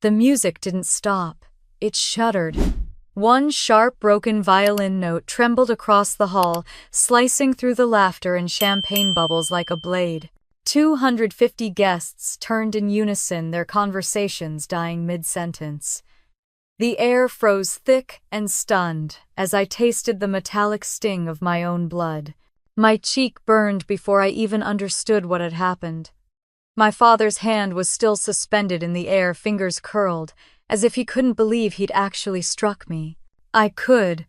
The music didn't stop. It shuddered. One sharp, broken violin note trembled across the hall, slicing through the laughter and champagne bubbles like a blade. 250 guests turned in unison, their conversations dying mid-sentence. The air froze thick and stunned as I tasted the metallic sting of my own blood. My cheek burned before I even understood what had happened. My father's hand was still suspended in the air, fingers curled, as if he couldn't believe he'd actually struck me. I could.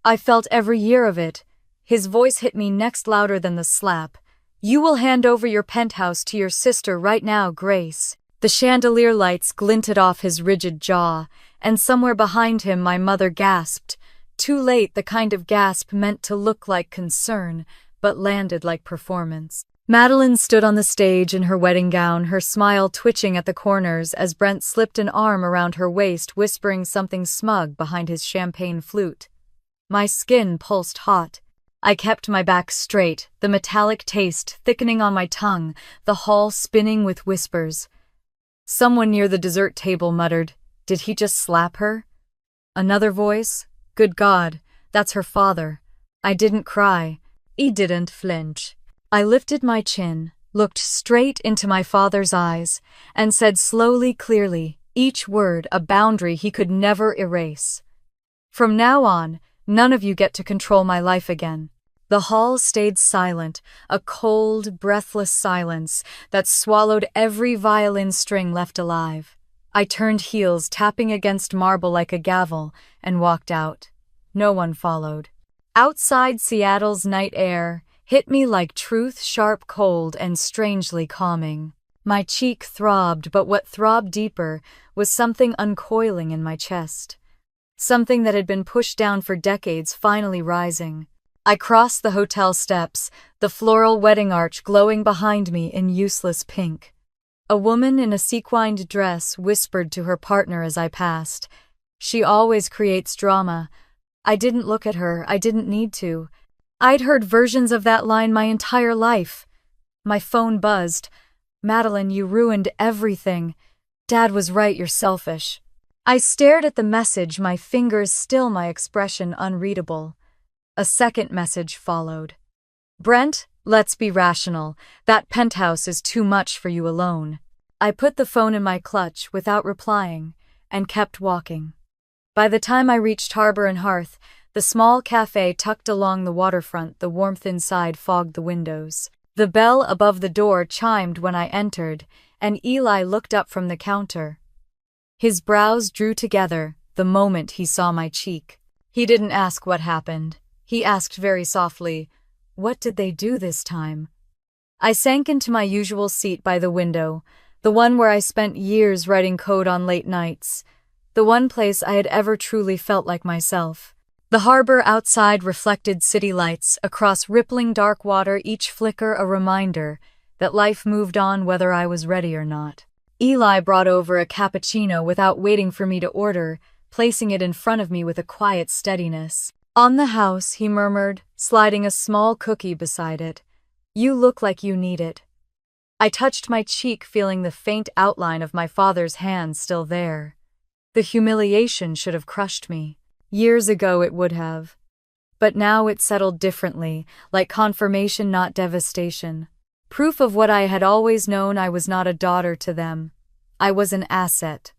I felt every year of it. His voice hit me next, louder than the slap. "You will hand over your penthouse to your sister right now, Grace." The chandelier lights glinted off his rigid jaw, and somewhere behind him my mother gasped. Too late, the kind of gasp meant to look like concern, but landed like performance. Madeline stood on the stage in her wedding gown, her smile twitching at the corners as Brent slipped an arm around her waist, whispering something smug behind his champagne flute. My skin pulsed hot. I kept my back straight, the metallic taste thickening on my tongue, the hall spinning with whispers. Someone near the dessert table muttered, "Did he just slap her?" Another voice, "Good God, that's her father." I didn't cry. He didn't flinch. I lifted my chin, looked straight into my father's eyes, and said slowly, clearly, each word a boundary he could never erase. "From now on, none of you get to control my life again." The hall stayed silent, a cold, breathless silence that swallowed every violin string left alive. I turned heels, tapping against marble like a gavel, and walked out. No one followed. Outside, Seattle's night air hit me like truth, sharp, cold, and strangely calming. My cheek throbbed, but what throbbed deeper was something uncoiling in my chest. Something that had been pushed down for decades finally rising. I crossed the hotel steps, the floral wedding arch glowing behind me in useless pink. A woman in a sequined dress whispered to her partner as I passed, "She always creates drama." I didn't look at her, I didn't need to. I'd heard versions of that line my entire life. My phone buzzed. "Madeline, you ruined everything. Dad was right, you're selfish." I stared at the message, my fingers still, my expression unreadable. A second message followed. "Brent, let's be rational. That penthouse is too much for you alone." I put the phone in my clutch without replying and kept walking. By the time I reached Harbor and Hearth, the small cafe tucked along the waterfront, the warmth inside fogged the windows. The bell above the door chimed when I entered, and Eli looked up from the counter. His brows drew together the moment he saw my cheek. He didn't ask what happened. He asked very softly, "What did they do this time?" I sank into my usual seat by the window, the one where I spent years writing code on late nights, the one place I had ever truly felt like myself. The harbor outside reflected city lights across rippling dark water, each flicker a reminder that life moved on whether I was ready or not. Eli brought over a cappuccino without waiting for me to order, placing it in front of me with a quiet steadiness. "On the house," he murmured, sliding a small cookie beside it. "You look like you need it." I touched my cheek, feeling the faint outline of my father's hand still there. The humiliation should have crushed me. Years ago it would have. But now it settled differently, like confirmation, not devastation. Proof of what I had always known: I was not a daughter to them. I was an asset.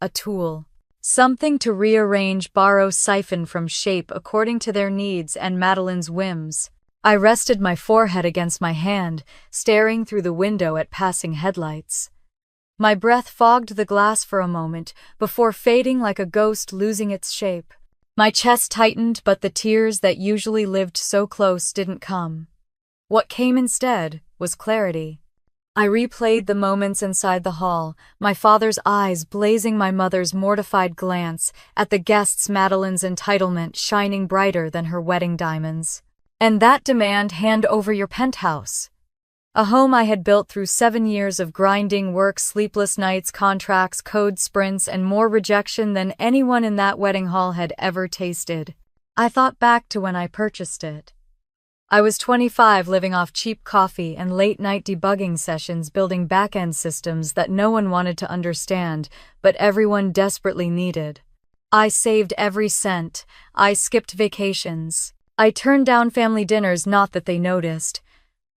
A tool. Something to rearrange, borrow, siphon from shape according to their needs and Madeline's whims. I rested my forehead against my hand, staring through the window at passing headlights. My breath fogged the glass for a moment, before fading like a ghost, losing its shape. My chest tightened, but the tears that usually lived so close didn't come. What came instead was clarity. I replayed the moments inside the hall, my father's eyes blazing, my mother's mortified glance at the guests, Madeline's entitlement shining brighter than her wedding diamonds. And that demand: hand over your penthouse. A home I had built through 7 years of grinding work, sleepless nights, contracts, code sprints, and more rejection than anyone in that wedding hall had ever tasted. I thought back to when I purchased it. I was 25, living off cheap coffee and late-night debugging sessions, building back-end systems that no one wanted to understand, but everyone desperately needed. I saved every cent. I skipped vacations. I turned down family dinners, not that they noticed.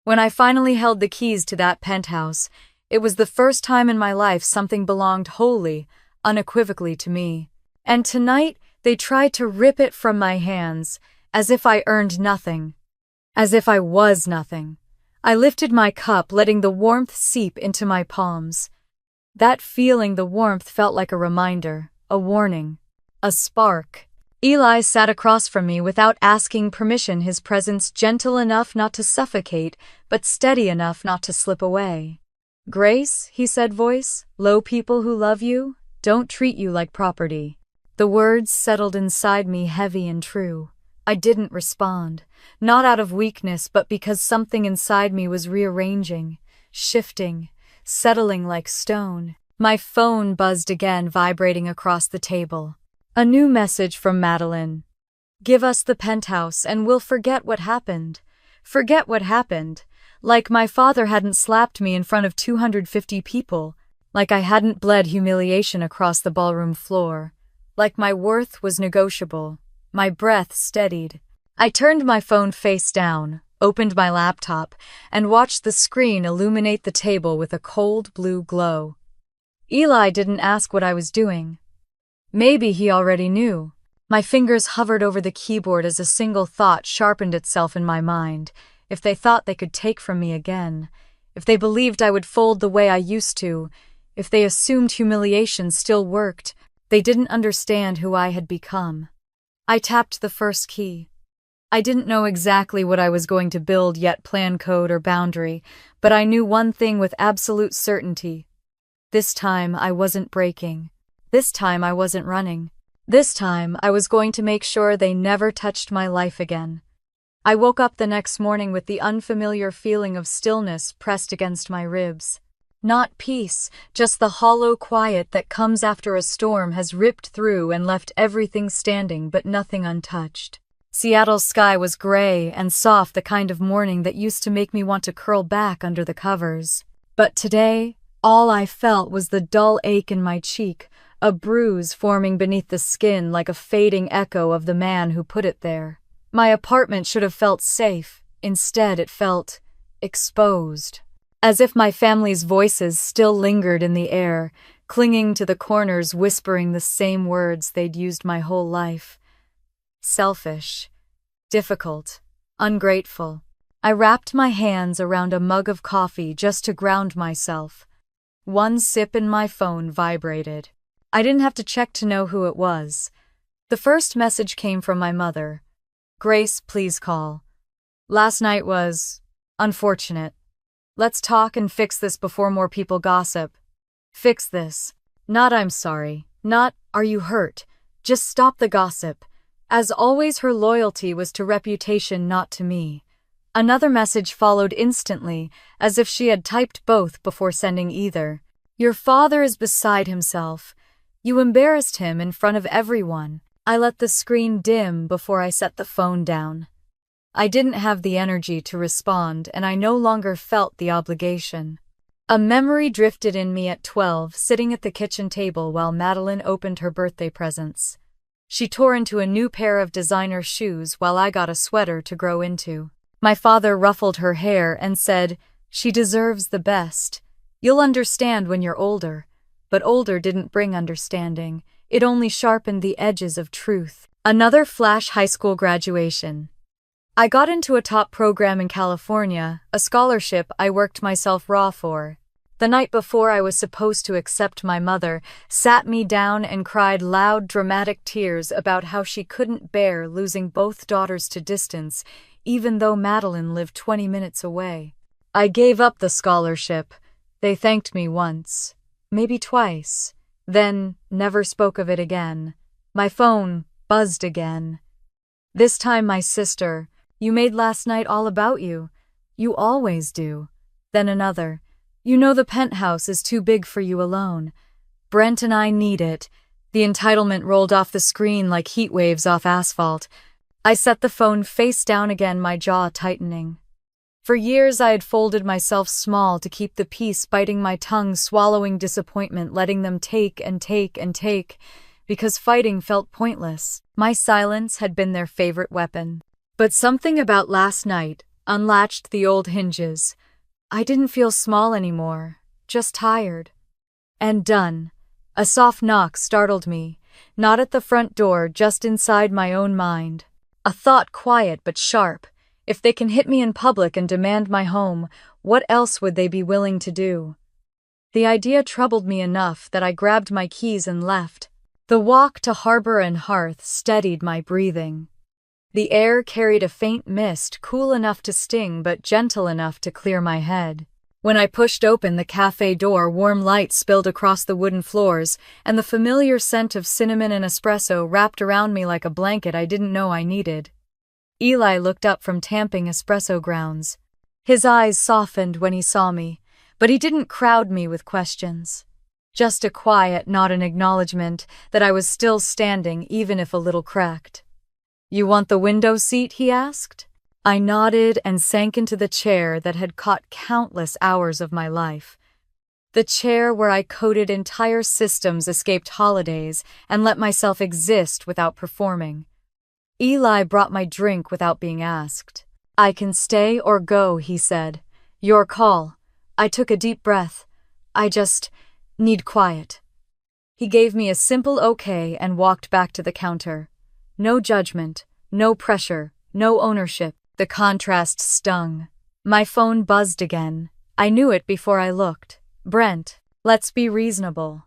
When I finally held the keys to that penthouse, it was the first time in my life something belonged wholly, unequivocally to me. And tonight, they tried to rip it from my hands, as if I earned nothing. As if I was nothing. I lifted my cup, letting the warmth seep into my palms. That feeling, the warmth, felt like a reminder, a warning, a spark. Eli sat across from me without asking permission, his presence gentle enough not to suffocate, but steady enough not to slip away. "Grace," he said, voice low, "people who love you don't treat you like property." The words settled inside me, heavy and true. I didn't respond, not out of weakness, but because something inside me was rearranging, shifting, settling like stone. My phone buzzed again, vibrating across the table. A new message from Madeline. "Give us the penthouse and we'll forget what happened." Forget what happened. Like my father hadn't slapped me in front of 250 people. Like I hadn't bled humiliation across the ballroom floor. Like my worth was negotiable. My breath steadied. I turned my phone face down, opened my laptop, and watched the screen illuminate the table with a cold blue glow. Eli didn't ask what I was doing. Maybe he already knew. My fingers hovered over the keyboard as a single thought sharpened itself in my mind. If they thought they could take from me again, if they believed I would fold the way I used to, if they assumed humiliation still worked, they didn't understand who I had become. I tapped the first key. I didn't know exactly what I was going to build, yet plan code or boundary, but I knew one thing with absolute certainty. This time I wasn't breaking. This time I wasn't running. This time I was going to make sure they never touched my life again. I woke up the next morning with the unfamiliar feeling of stillness pressed against my ribs. Not peace, just the hollow quiet that comes after a storm has ripped through and left everything standing but nothing untouched. Seattle's sky was gray and soft, the kind of morning that used to make me want to curl back under the covers. But today, all I felt was the dull ache in my cheek, a bruise forming beneath the skin like a fading echo of the man who put it there. My apartment should have felt safe. Instead, it felt exposed. As if my family's voices still lingered in the air, clinging to the corners, whispering the same words they'd used my whole life. Selfish, difficult, ungrateful. I wrapped my hands around a mug of coffee just to ground myself. One sip and my phone vibrated. I didn't have to check to know who it was. The first message came from my mother. "Grace, please call. Last night was unfortunate. Let's talk and fix this before more people gossip. Fix this. Not I'm sorry. Not are you hurt. Just stop the gossip." As always, her loyalty was to reputation, not to me. Another message followed instantly, as if she had typed both before sending either. "Your father is beside himself. You embarrassed him in front of everyone." I let the screen dim before I set the phone down. I didn't have the energy to respond, and I no longer felt the obligation. A memory drifted in me at 12, sitting at the kitchen table while Madeline opened her birthday presents. She tore into a new pair of designer shoes while I got a sweater to grow into. My father ruffled her hair and said, "She deserves the best. You'll understand when you're older." But older didn't bring understanding. It only sharpened the edges of truth. Another flash: high school graduation. I got into a top program in California, a scholarship I worked myself raw for. The night before I was supposed to accept, my mother sat me down and cried loud, dramatic tears about how she couldn't bear losing both daughters to distance, even though Madeline lived 20 minutes away. I gave up the scholarship. They thanked me once, maybe twice, then never spoke of it again. My phone buzzed again. This time my sister: "You made last night all about you. You always do." Then another: "You know the penthouse is too big for you alone. Brent and I need it." The entitlement rolled off the screen like heat waves off asphalt. I set the phone face down again, my jaw tightening. For years I had folded myself small to keep the peace, biting my tongue, swallowing disappointment, letting them take and take and take, because fighting felt pointless. My silence had been their favorite weapon. But something about last night unlatched the old hinges. I didn't feel small anymore, just tired. And done. A soft knock startled me, not at the front door, just inside my own mind. A thought, quiet but sharp. If they can hit me in public and demand my home, what else would they be willing to do? The idea troubled me enough that I grabbed my keys and left. The walk to harbor and hearth steadied my breathing. The air carried a faint mist, cool enough to sting but gentle enough to clear my head. When I pushed open the cafe door, warm light spilled across the wooden floors, and the familiar scent of cinnamon and espresso wrapped around me like a blanket I didn't know I needed. Eli looked up from tamping espresso grounds. His eyes softened when he saw me, but he didn't crowd me with questions. Just a quiet, not an acknowledgement, that I was still standing, even if a little cracked. "You want the window seat?" he asked. I nodded and sank into the chair that had caught countless hours of my life. The chair where I coded entire systems, escaped holidays, and let myself exist without performing. Eli brought my drink without being asked. "I can stay or go," he said. "Your call." I took a deep breath. "I just need quiet." He gave me a simple okay and walked back to the counter. No judgment, no pressure, no ownership. The contrast stung. My phone buzzed again. I knew it before I looked. "Brent, let's be reasonable.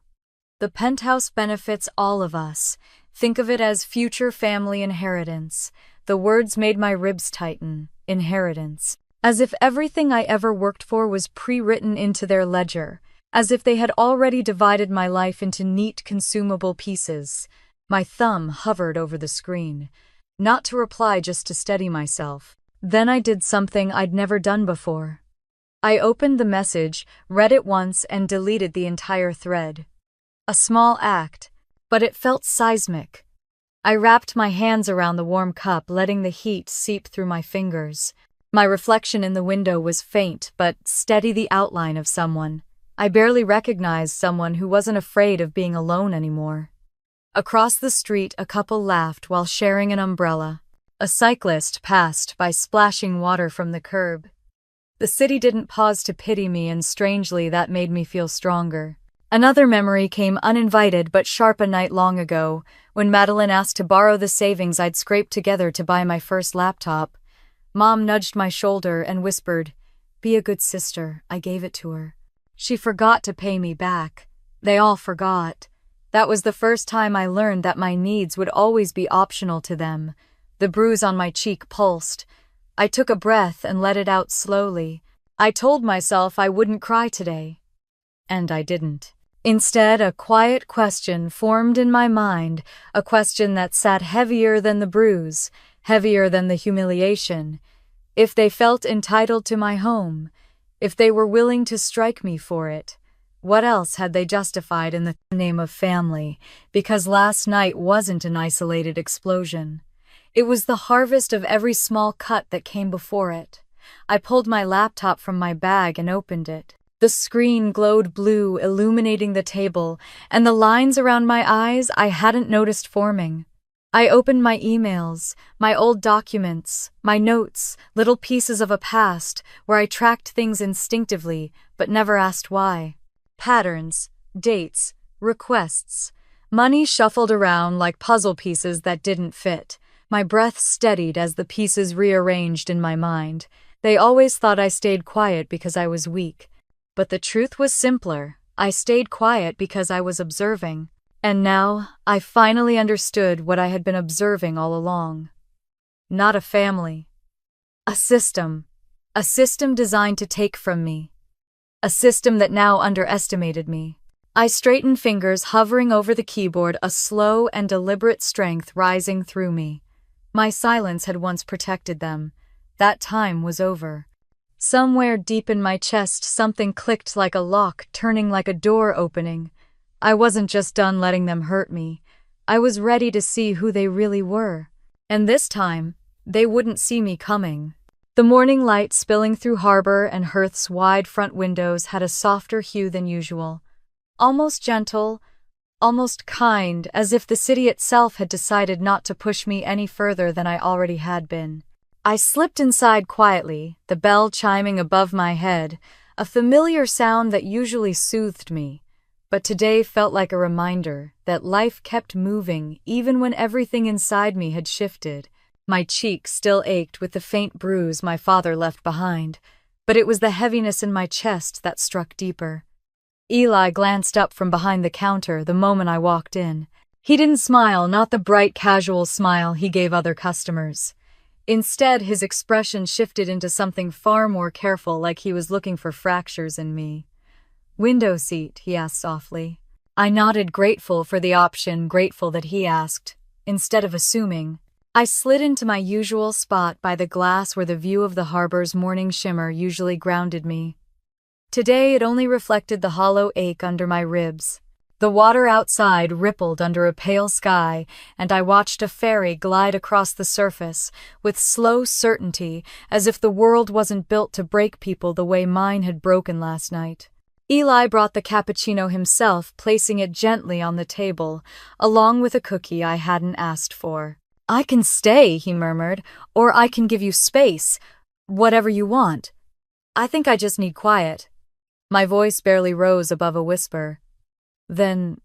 The penthouse benefits all of us. Think of it as future family inheritance." The words made my ribs tighten. Inheritance. As if everything I ever worked for was pre-written into their ledger. As if they had already divided my life into neat, consumable pieces. My thumb hovered over the screen. Not to reply, just to steady myself. Then I did something I'd never done before. I opened the message, read it once, and deleted the entire thread. A small act, but it felt seismic. I wrapped my hands around the warm cup, letting the heat seep through my fingers. My reflection in the window was faint, but steady, the outline of someone. I barely recognized someone who wasn't afraid of being alone anymore. Across the street, a couple laughed while sharing an umbrella. A cyclist passed by, splashing water from the curb. The city didn't pause to pity me, and strangely that made me feel stronger. Another memory came uninvited but sharp, a night long ago, when Madeline asked to borrow the savings I'd scraped together to buy my first laptop. Mom nudged my shoulder and whispered, "Be a good sister." I gave it to her. She forgot to pay me back. They all forgot. That was the first time I learned that my needs would always be optional to them. The bruise on my cheek pulsed. I took a breath and let it out slowly. I told myself I wouldn't cry today. And I didn't. Instead, a quiet question formed in my mind, a question that sat heavier than the bruise, heavier than the humiliation. If they felt entitled to my home, if they were willing to strike me for it, what else had they justified in the name of family? Because last night wasn't an isolated explosion. It was the harvest of every small cut that came before it. I pulled my laptop from my bag and opened it. The screen glowed blue, illuminating the table, and the lines around my eyes I hadn't noticed forming. I opened my emails, my old documents, my notes, little pieces of a past where I tracked things instinctively but never asked why. Patterns, dates, requests. Money shuffled around like puzzle pieces that didn't fit. My breath steadied as the pieces rearranged in my mind. They always thought I stayed quiet because I was weak. But the truth was simpler. I stayed quiet because I was observing. And now, I finally understood what I had been observing all along. Not a family. A system. A system designed to take from me. A system that now underestimated me. I straightened, fingers hovering over the keyboard, a slow and deliberate strength rising through me. My silence had once protected them. That time was over. Somewhere deep in my chest, something clicked like a lock, turning like a door opening. I wasn't just done letting them hurt me. I was ready to see who they really were. And this time, they wouldn't see me coming. The morning light spilling through harbor and hearth's wide front windows had a softer hue than usual, almost gentle, almost kind, as if the city itself had decided not to push me any further than I already had been. I slipped inside quietly, the bell chiming above my head, a familiar sound that usually soothed me, but today felt like a reminder that life kept moving even when everything inside me had shifted. My cheek still ached with the faint bruise my father left behind, but it was the heaviness in my chest that struck deeper. Eli glanced up from behind the counter the moment I walked in. He didn't smile, not the bright, casual smile he gave other customers. Instead, his expression shifted into something far more careful, like he was looking for fractures in me. "Window seat?" he asked softly. I nodded, grateful for the option, grateful that he asked, instead of assuming. I slid into my usual spot by the glass where the view of the harbor's morning shimmer usually grounded me. Today it only reflected the hollow ache under my ribs. The water outside rippled under a pale sky, and I watched a ferry glide across the surface with slow certainty, as if the world wasn't built to break people the way mine had broken last night. Eli brought the cappuccino himself, placing it gently on the table, along with a cookie I hadn't asked for. "I can stay," he murmured, "or I can give you space. Whatever you want. I think I just need quiet." My voice barely rose above a whisper. "Then,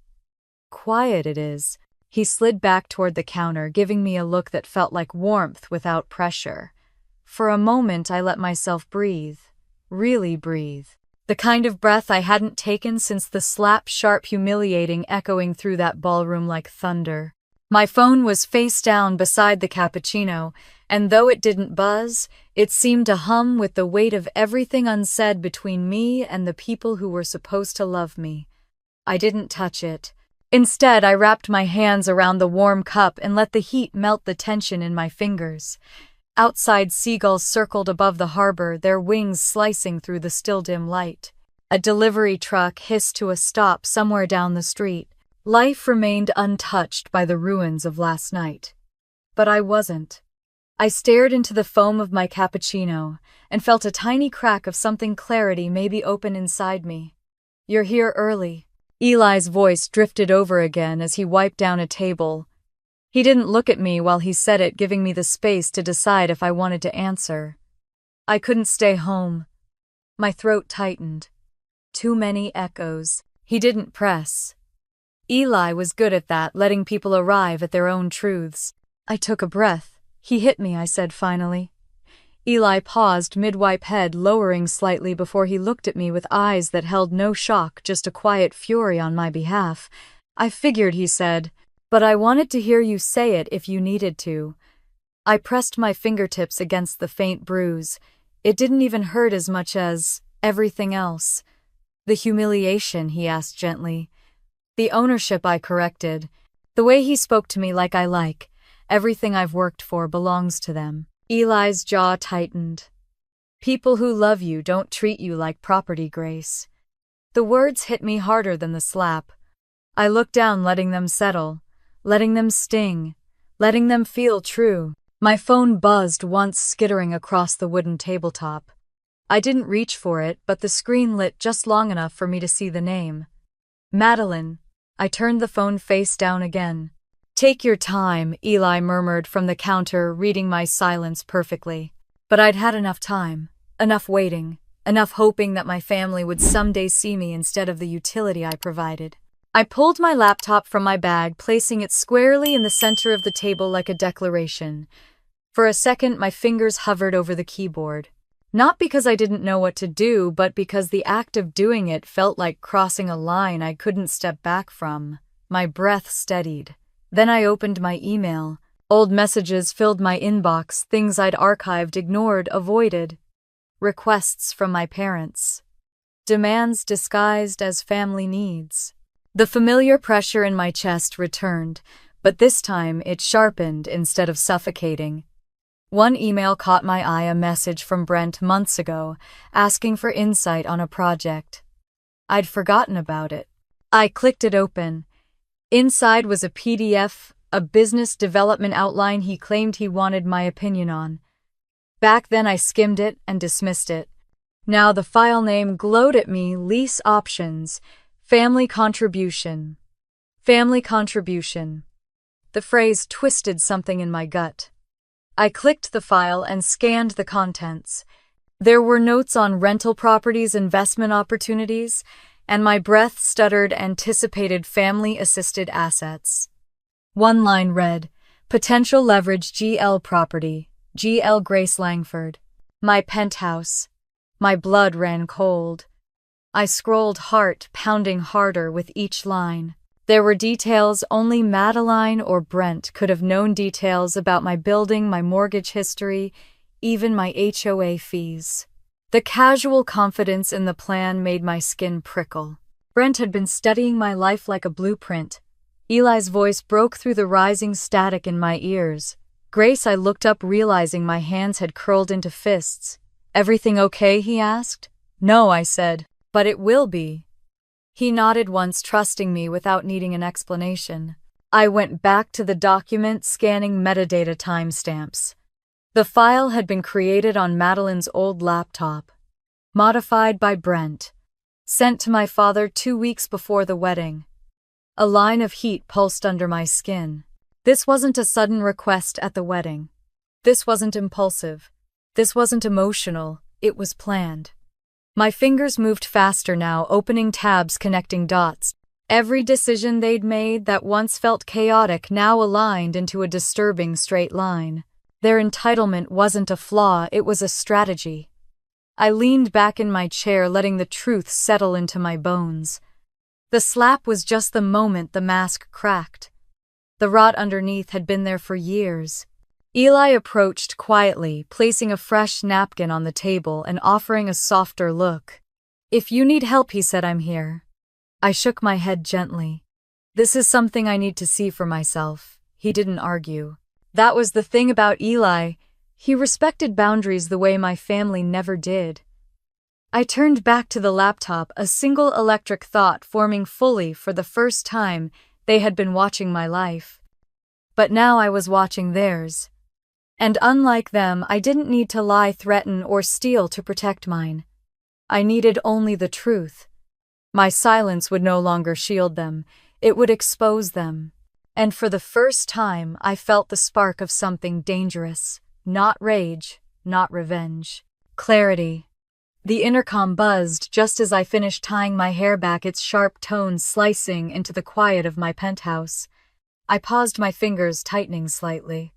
quiet it is." He slid back toward the counter, giving me a look that felt like warmth without pressure. For a moment I let myself breathe. Really breathe. The kind of breath I hadn't taken since the slap, sharp, humiliating, echoing through that ballroom like thunder. My phone was face down beside the cappuccino, and though it didn't buzz, it seemed to hum with the weight of everything unsaid between me and the people who were supposed to love me. I didn't touch it. Instead, I wrapped my hands around the warm cup and let the heat melt the tension in my fingers. Outside, seagulls circled above the harbor, their wings slicing through the still dim light. A delivery truck hissed to a stop somewhere down the street. Life remained untouched by the ruins of last night. But I wasn't. I stared into the foam of my cappuccino and felt a tiny crack of something clarity maybe open inside me. "You're here early." Eli's voice drifted over again as he wiped down a table. He didn't look at me while he said it, giving me the space to decide if I wanted to answer. I couldn't stay home. My throat tightened. Too many echoes. He didn't press. Eli was good at that, letting people arrive at their own truths. I took a breath. "He hit me," I said finally. Eli paused, mid-wipe head lowering slightly before he looked at me with eyes that held no shock, just a quiet fury on my behalf. "I figured," he said, "but I wanted to hear you say it if you needed to." I pressed my fingertips against the faint bruise. It didn't even hurt as much as everything else. "The humiliation," he asked gently. "The ownership," I corrected. "The way he spoke to me like I like. Everything I've worked for belongs to them." Eli's jaw tightened. "People who love you don't treat you like property, Grace." The words hit me harder than the slap. I looked down, letting them settle, letting them sting, letting them feel true. My phone buzzed once, skittering across the wooden tabletop. I didn't reach for it, but the screen lit just long enough for me to see the name. "Madeline." I turned the phone face down again. "Take your time," Eli murmured from the counter, reading my silence perfectly. But I'd had enough time, enough waiting, enough hoping that my family would someday see me instead of the utility I provided. I pulled my laptop from my bag, placing it squarely in the center of the table like a declaration. For a second, my fingers hovered over the keyboard. Not because I didn't know what to do, but because the act of doing it felt like crossing a line I couldn't step back from. My breath steadied. Then I opened my email. Old messages filled my inbox, things I'd archived, ignored, avoided. Requests from my parents. Demands disguised as family needs. The familiar pressure in my chest returned, but this time it sharpened instead of suffocating. One email caught my eye, a message from Brent months ago, asking for insight on a project. I'd forgotten about it. I clicked it open. Inside was a PDF, a business development outline he claimed he wanted my opinion on. Back then I skimmed it and dismissed it. Now the file name glowed at me: lease options, family contribution. Family contribution. The phrase twisted something in my gut. I clicked the file and scanned the contents. There were notes on rental properties, investment opportunities, and my breath stuttered anticipated family-assisted assets. One line read, potential leverage GL property, GL Grace Langford. My penthouse. My blood ran cold. I scrolled, heart pounding harder with each line. There were details only Madeline or Brent could have known, details about my building, my mortgage history, even my HOA fees. The casual confidence in the plan made my skin prickle. Brent had been studying my life like a blueprint. Eli's voice broke through the rising static in my ears. Grace, I looked up, realizing my hands had curled into fists. Everything okay? He asked. No, I said, but it will be. He nodded once, trusting me without needing an explanation. I went back to the document, scanning metadata timestamps. The file had been created on Madeline's old laptop, modified by Brent, sent to my father 2 weeks before the wedding. A line of heat pulsed under my skin. This wasn't a sudden request at the wedding. This wasn't impulsive. This wasn't emotional. It was planned. My fingers moved faster now, opening tabs, connecting dots. Every decision they'd made that once felt chaotic now aligned into a disturbing straight line. Their entitlement wasn't a flaw, it was a strategy. I leaned back in my chair, letting the truth settle into my bones. The slap was just the moment the mask cracked. The rot underneath had been there for years. Eli approached quietly, placing a fresh napkin on the table and offering a softer look. If you need help, he said, I'm here. I shook my head gently. This is something I need to see for myself. He didn't argue. That was the thing about Eli. He respected boundaries the way my family never did. I turned back to the laptop, a single electric thought forming fully. For the first time, they had been watching my life. But now I was watching theirs. And unlike them, I didn't need to lie, threaten, or steal to protect mine. I needed only the truth. My silence would no longer shield them, it would expose them. And for the first time, I felt the spark of something dangerous. Not rage, not revenge. Clarity. The intercom buzzed just as I finished tying my hair back, its sharp tones slicing into the quiet of my penthouse. I paused, my fingers tightening slightly.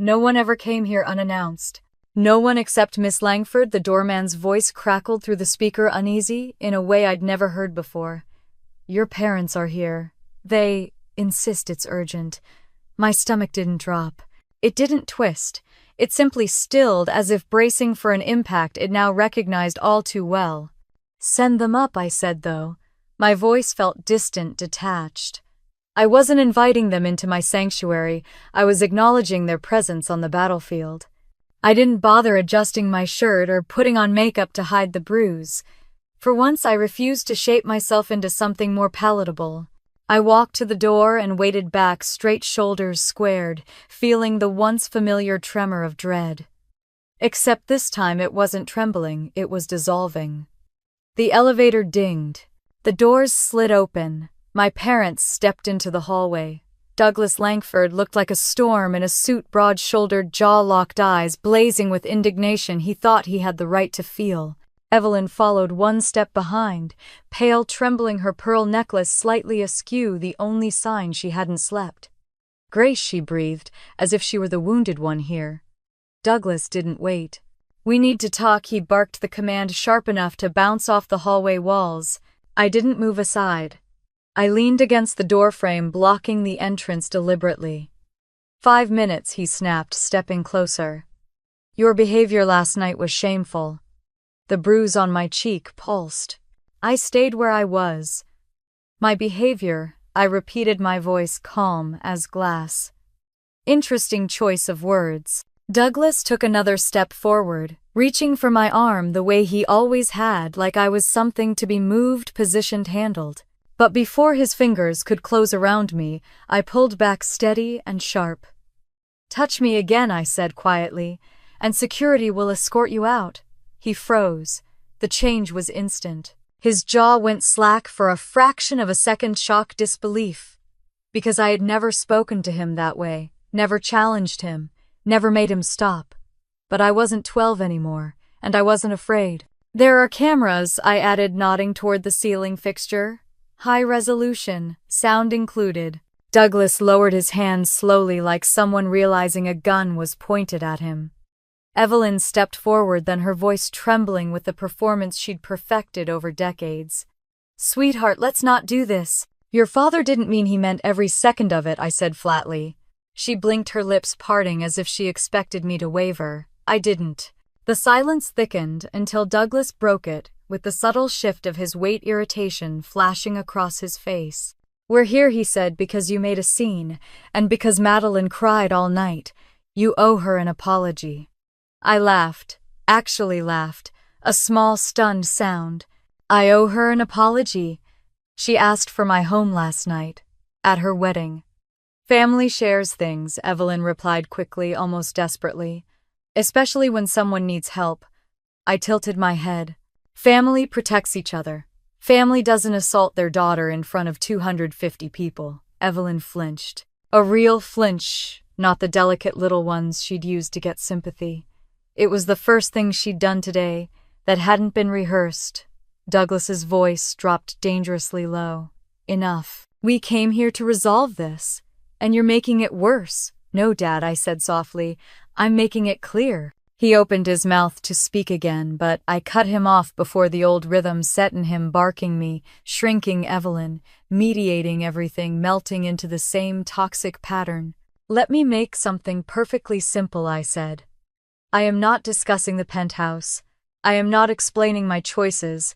No one ever came here unannounced. No one except Miss Langford. The doorman's voice crackled through the speaker, uneasy, in a way I'd never heard before. Your parents are here. They insist it's urgent. My stomach didn't drop. It didn't twist. It simply stilled, as if bracing for an impact it now recognized all too well. Send them up, I said, though. My voice felt distant, detached. I wasn't inviting them into my sanctuary, I was acknowledging their presence on the battlefield. I didn't bother adjusting my shirt or putting on makeup to hide the bruise. For once I refused to shape myself into something more palatable. I walked to the door and waited back, straight shoulders squared, feeling the once familiar tremor of dread. Except this time it wasn't trembling, it was dissolving. The elevator dinged. The doors slid open. My parents stepped into the hallway. Douglas Langford looked like a storm in a suit, broad-shouldered, jaw-locked eyes blazing with indignation he thought he had the right to feel. Evelyn followed one step behind, pale, trembling, her pearl necklace slightly askew, the only sign she hadn't slept. Grace, she breathed, as if she were the wounded one here. Douglas didn't wait. We need to talk, he barked, the command sharp enough to bounce off the hallway walls. I didn't move aside. I leaned against the doorframe, blocking the entrance deliberately. 5 minutes, he snapped, stepping closer. Your behavior last night was shameful. The bruise on my cheek pulsed. I stayed where I was. My behavior, I repeated, my voice calm as glass. Interesting choice of words. Douglas took another step forward, reaching for my arm the way he always had, like I was something to be moved, positioned, handled. But before his fingers could close around me, I pulled back steady and sharp. "Touch me again," I said quietly, "and security will escort you out." He froze. The change was instant. His jaw went slack for a fraction of a second, shock disbelief. Because I had never spoken to him that way, never challenged him, never made him stop. But I wasn't 12 anymore, and I wasn't afraid. "There are cameras," I added, nodding toward the ceiling fixture. "High resolution, sound included." Douglas lowered his hand slowly, like someone realizing a gun was pointed at him. Evelyn stepped forward, then her voice trembling with the performance she'd perfected over decades. "Sweetheart, let's not do this." "Your father didn't mean he meant every second of it," I said flatly. She blinked, her lips parting as if she expected me to waver. I didn't. The silence thickened until Douglas broke it, with the subtle shift of his weight, irritation flashing across his face. "We're here," he said, "because you made a scene, and because Madeline cried all night. You owe her an apology." I laughed, actually laughed, a small stunned sound. "I owe her an apology. She asked for my home last night, at her wedding." "Family shares things," Evelyn replied quickly, almost desperately. "Especially when someone needs help." I tilted my head. "Family protects each other. Family doesn't assault their daughter in front of 250 people." Evelyn flinched. A real flinch, not the delicate little ones she'd used to get sympathy. It was the first thing she'd done today that hadn't been rehearsed. Douglas's voice dropped dangerously low. "Enough. We came here to resolve this, and you're making it worse." "No, Dad," I said softly. "I'm making it clear." He opened his mouth to speak again, but I cut him off before the old rhythm set in him, barking me, shrinking Evelyn, mediating everything, melting into the same toxic pattern. "Let me make something perfectly simple," I said. "I am not discussing the penthouse. I am not explaining my choices.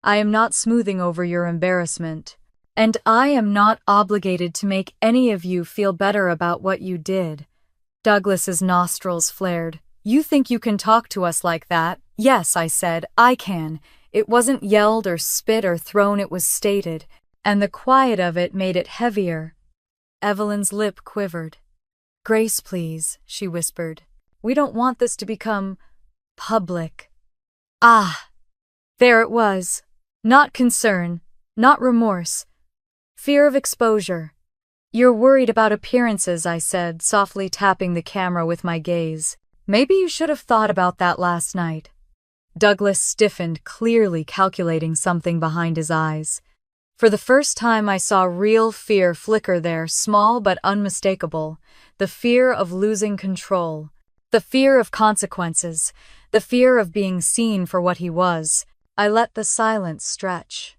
I am not smoothing over your embarrassment. And I am not obligated to make any of you feel better about what you did." Douglas's nostrils flared. "You think you can talk to us like that?" "Yes," I said, "I can." It wasn't yelled or spit or thrown, it was stated, and the quiet of it made it heavier. Evelyn's lip quivered. "Grace, please," she whispered. "We don't want this to become public." Ah! There it was. Not concern, not remorse. Fear of exposure. "You're worried about appearances," I said, softly tapping the camera with my gaze. "Maybe you should have thought about that last night." Douglas stiffened, clearly calculating something behind his eyes. For the first time I saw real fear flicker there, small but unmistakable. The fear of losing control. The fear of consequences. The fear of being seen for what he was. I let the silence stretch.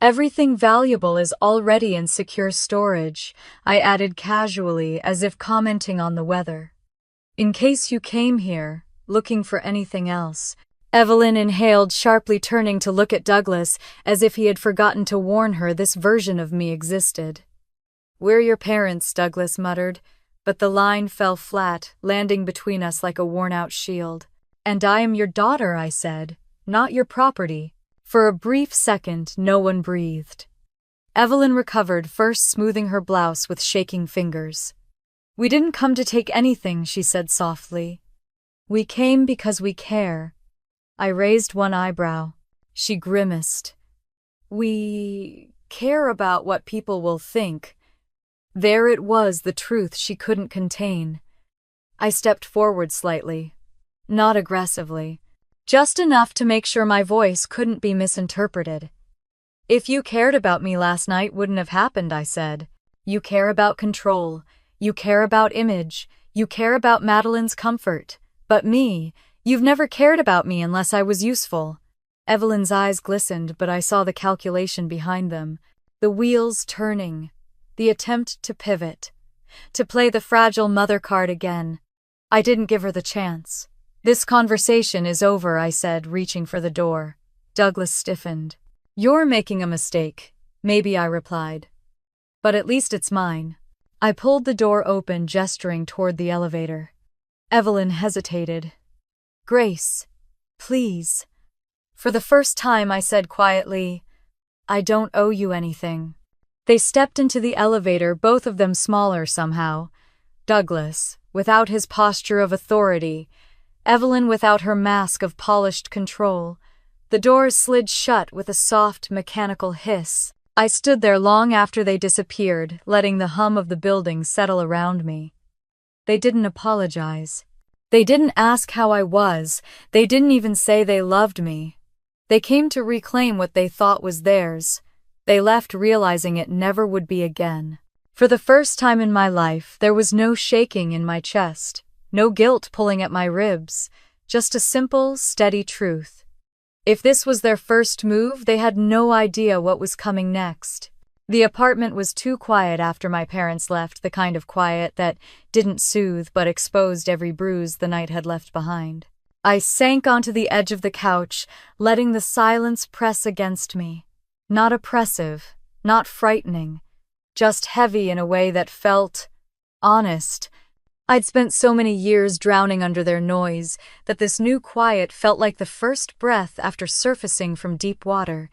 "Everything valuable is already in secure storage," I added casually, as if commenting on the weather. "In case you came here, looking for anything else." Evelyn inhaled sharply, turning to look at Douglas, as if he had forgotten to warn her this version of me existed. "We're your parents," Douglas muttered, but the line fell flat, landing between us like a worn-out shield. "And I am your daughter," I said, "not your property." For a brief second, no one breathed. Evelyn recovered, first smoothing her blouse with shaking fingers. "We didn't come to take anything," she said softly. "We came because we care." I raised one eyebrow. She grimaced. "We care about what people will think." There it was, the truth she couldn't contain. I stepped forward slightly. Not aggressively. Just enough to make sure my voice couldn't be misinterpreted. "If you cared about me last night, wouldn't have happened," I said. "You care about control. You care about image. You care about Madeline's comfort. But me, you've never cared about me unless I was useful." Evelyn's eyes glistened, but I saw the calculation behind them. The wheels turning. The attempt to pivot. To play the fragile mother card again. I didn't give her the chance. "This conversation is over," I said, reaching for the door. Douglas stiffened. "You're making a mistake," maybe, I replied. "But at least it's mine." I pulled the door open, gesturing toward the elevator. Evelyn hesitated. "Grace, please." For the first time, I said quietly, I don't owe you anything. They stepped into the elevator, both of them smaller somehow. Douglas, without his posture of authority, Evelyn without her mask of polished control. The doors slid shut with a soft, mechanical hiss. I stood there long after they disappeared, letting the hum of the building settle around me. They didn't apologize. They didn't ask how I was. They didn't even say they loved me. They came to reclaim what they thought was theirs. They left realizing it never would be again. For the first time in my life, there was no shaking in my chest, no guilt pulling at my ribs, just a simple, steady truth. If this was their first move, they had no idea what was coming next. The apartment was too quiet after my parents left, the kind of quiet that didn't soothe but exposed every bruise the night had left behind. I sank onto the edge of the couch, letting the silence press against me. Not oppressive, not frightening, just heavy in a way that felt honest. I'd spent so many years drowning under their noise that this new quiet felt like the first breath after surfacing from deep water.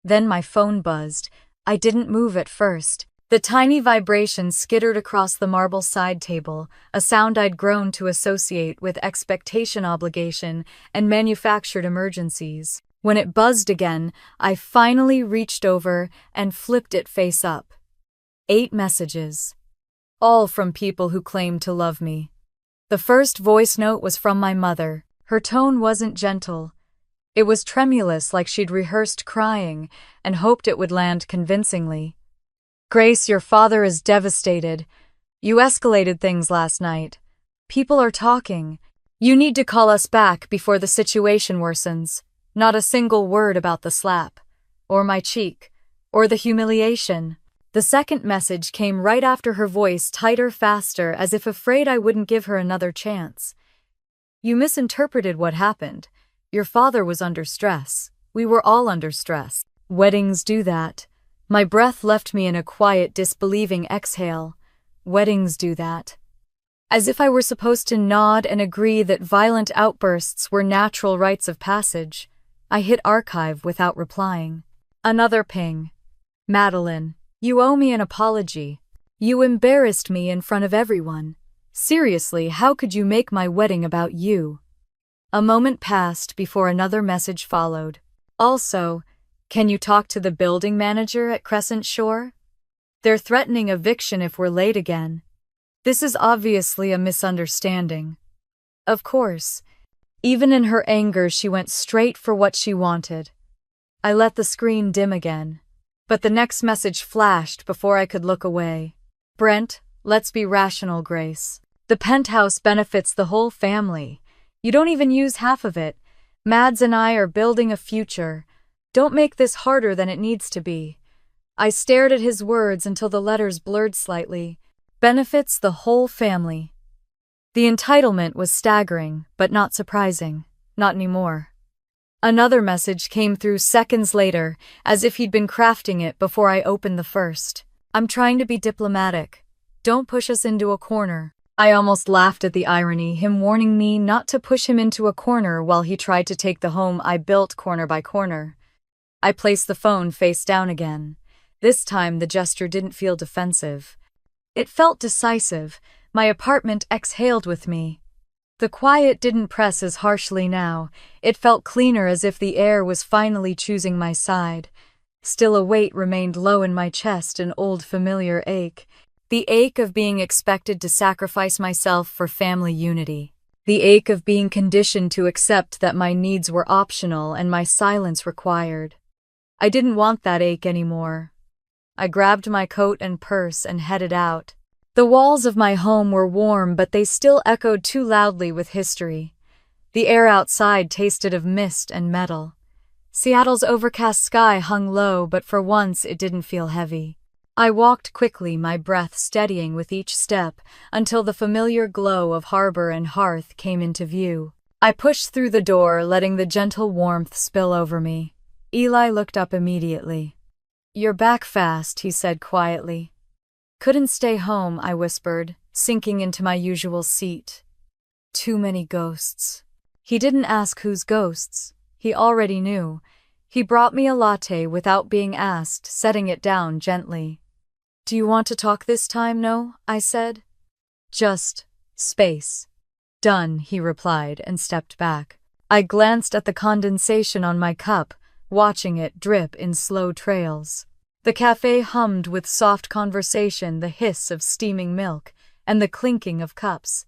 Then my phone buzzed. I didn't move at first. The tiny vibration skittered across the marble side table, a sound I'd grown to associate with expectation obligation and manufactured emergencies. When it buzzed again, I finally reached over and flipped it face up. 8 messages. All from people who claimed to love me. The first voice note was from my mother. Her tone wasn't gentle. It was tremulous, like she'd rehearsed crying and hoped it would land convincingly. Grace, your father is devastated. You escalated things last night. People are talking. You need to call us back before the situation worsens. Not a single word about the slap, or my cheek, or the humiliation. The second message came right after her voice, tighter, faster, as if afraid I wouldn't give her another chance. You misinterpreted what happened. Your father was under stress. We were all under stress. Weddings do that. My breath left me in a quiet, disbelieving exhale. Weddings do that. As if I were supposed to nod and agree that violent outbursts were natural rites of passage. I hit archive without replying. Another ping. Madeline. You owe me an apology. You embarrassed me in front of everyone. Seriously, how could you make my wedding about you? A moment passed before another message followed. Also, can you talk to the building manager at Crescent Shore? They're threatening eviction if we're late again. This is obviously a misunderstanding. Of course. Even in her anger, she went straight for what she wanted. I let the screen dim again. But the next message flashed before I could look away. Brent, let's be rational, Grace. The penthouse benefits the whole family. You don't even use half of it. Mads and I are building a future. Don't make this harder than it needs to be. I stared at his words until the letters blurred slightly. Benefits the whole family. The entitlement was staggering, but not surprising. Not anymore. Another message came through seconds later, as if he'd been crafting it before I opened the first. I'm trying to be diplomatic. Don't push us into a corner. I almost laughed at the irony, him warning me not to push him into a corner while he tried to take the home I built corner by corner. I placed the phone face down again. This time the gesture didn't feel defensive. It felt decisive. My apartment exhaled with me. The quiet didn't press as harshly now. It felt cleaner, as if the air was finally choosing my side. Still, a weight remained low in my chest, an old familiar ache. The ache of being expected to sacrifice myself for family unity. The ache of being conditioned to accept that my needs were optional and my silence required. I didn't want that ache anymore. I grabbed my coat and purse and headed out. The walls of my home were warm, but they still echoed too loudly with history. The air outside tasted of mist and metal. Seattle's overcast sky hung low, but for once it didn't feel heavy. I walked quickly, my breath steadying with each step, until the familiar glow of harbor and hearth came into view. I pushed through the door, letting the gentle warmth spill over me. Eli looked up immediately. "You're back fast," he said quietly. "Couldn't stay home," I whispered, sinking into my usual seat. "Too many ghosts." He didn't ask whose ghosts. He already knew. He brought me a latte without being asked, setting it down gently. "Do you want to talk this time, no?" I said. "Just space." "Done," he replied and stepped back. I glanced at the condensation on my cup, watching it drip in slow trails. The cafe hummed with soft conversation, the hiss of steaming milk, and the clinking of cups.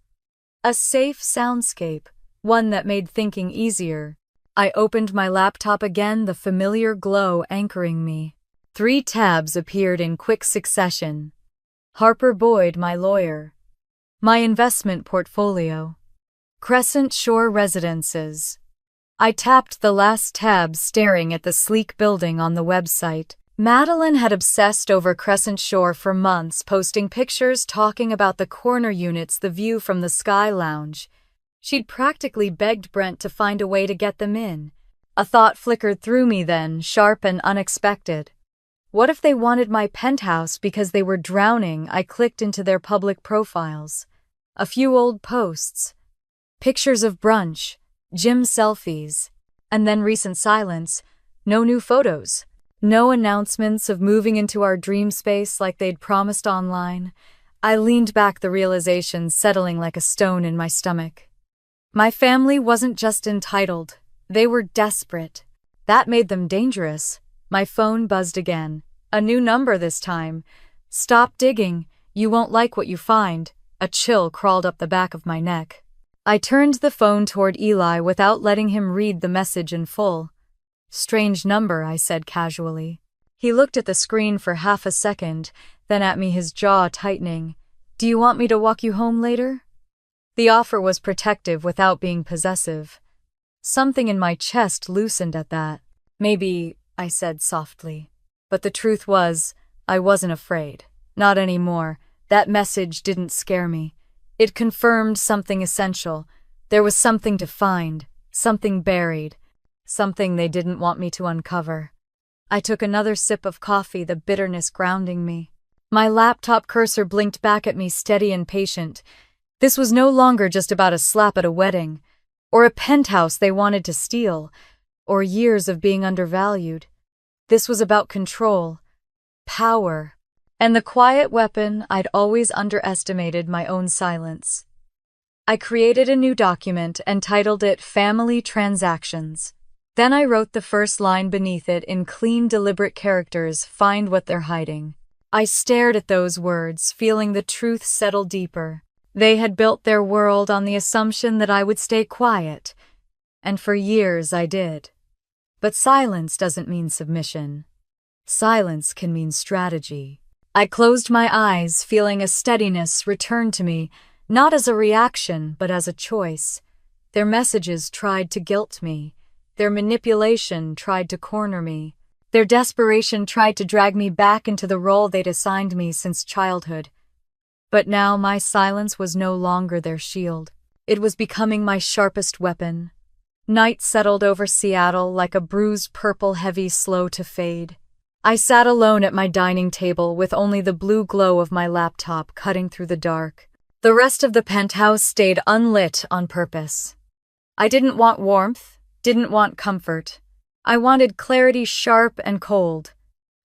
A safe soundscape, one that made thinking easier. I opened my laptop again, the familiar glow anchoring me. 3 tabs appeared in quick succession. Harper Boyd, my lawyer. My investment portfolio. Crescent Shore Residences. I tapped the last tab, staring at the sleek building on the website. Madeline had obsessed over Crescent Shore for months, posting pictures talking about the corner units, the view from the Sky Lounge. She'd practically begged Brent to find a way to get them in. A thought flickered through me then, sharp and unexpected. What if they wanted my penthouse because they were drowning? I clicked into their public profiles. A few old posts. Pictures of brunch, gym selfies, and then recent silence. No new photos. No announcements of moving into our dream space like they'd promised online. I leaned back, the realization settling like a stone in my stomach. My family wasn't just entitled, they were desperate. That made them dangerous. My phone buzzed again. A new number this time. "Stop digging, you won't like what you find." A chill crawled up the back of my neck. I turned the phone toward Eli without letting him read the message in full. "Strange number," I said casually. He looked at the screen for half a second, then at me, his jaw tightening. "Do you want me to walk you home later?" The offer was protective without being possessive. Something in my chest loosened at that. "Maybe," I said softly. But the truth was, I wasn't afraid. Not anymore. That message didn't scare me. It confirmed something essential. There was something to find, something buried. Something they didn't want me to uncover. I took another sip of coffee, the bitterness grounding me. My laptop cursor blinked back at me, steady and patient. This was no longer just about a slap at a wedding, or a penthouse they wanted to steal, or years of being undervalued. This was about control, power, and the quiet weapon I'd always underestimated: my own silence. I created a new document and titled it Family Transactions. Then I wrote the first line beneath it in clean, deliberate characters: "Find what they're hiding." I stared at those words, feeling the truth settle deeper. They had built their world on the assumption that I would stay quiet, and for years I did. But silence doesn't mean submission. Silence can mean strategy. I closed my eyes, feeling a steadiness return to me, not as a reaction, but as a choice. Their messages tried to guilt me. Their manipulation tried to corner me. Their desperation tried to drag me back into the role they'd assigned me since childhood. But now my silence was no longer their shield. It was becoming my sharpest weapon. Night settled over Seattle like a bruised purple, heavy, slow to fade. I sat alone at my dining table with only the blue glow of my laptop cutting through the dark. The rest of the penthouse stayed unlit on purpose. I didn't want warmth, didn't want comfort. I wanted clarity, sharp and cold.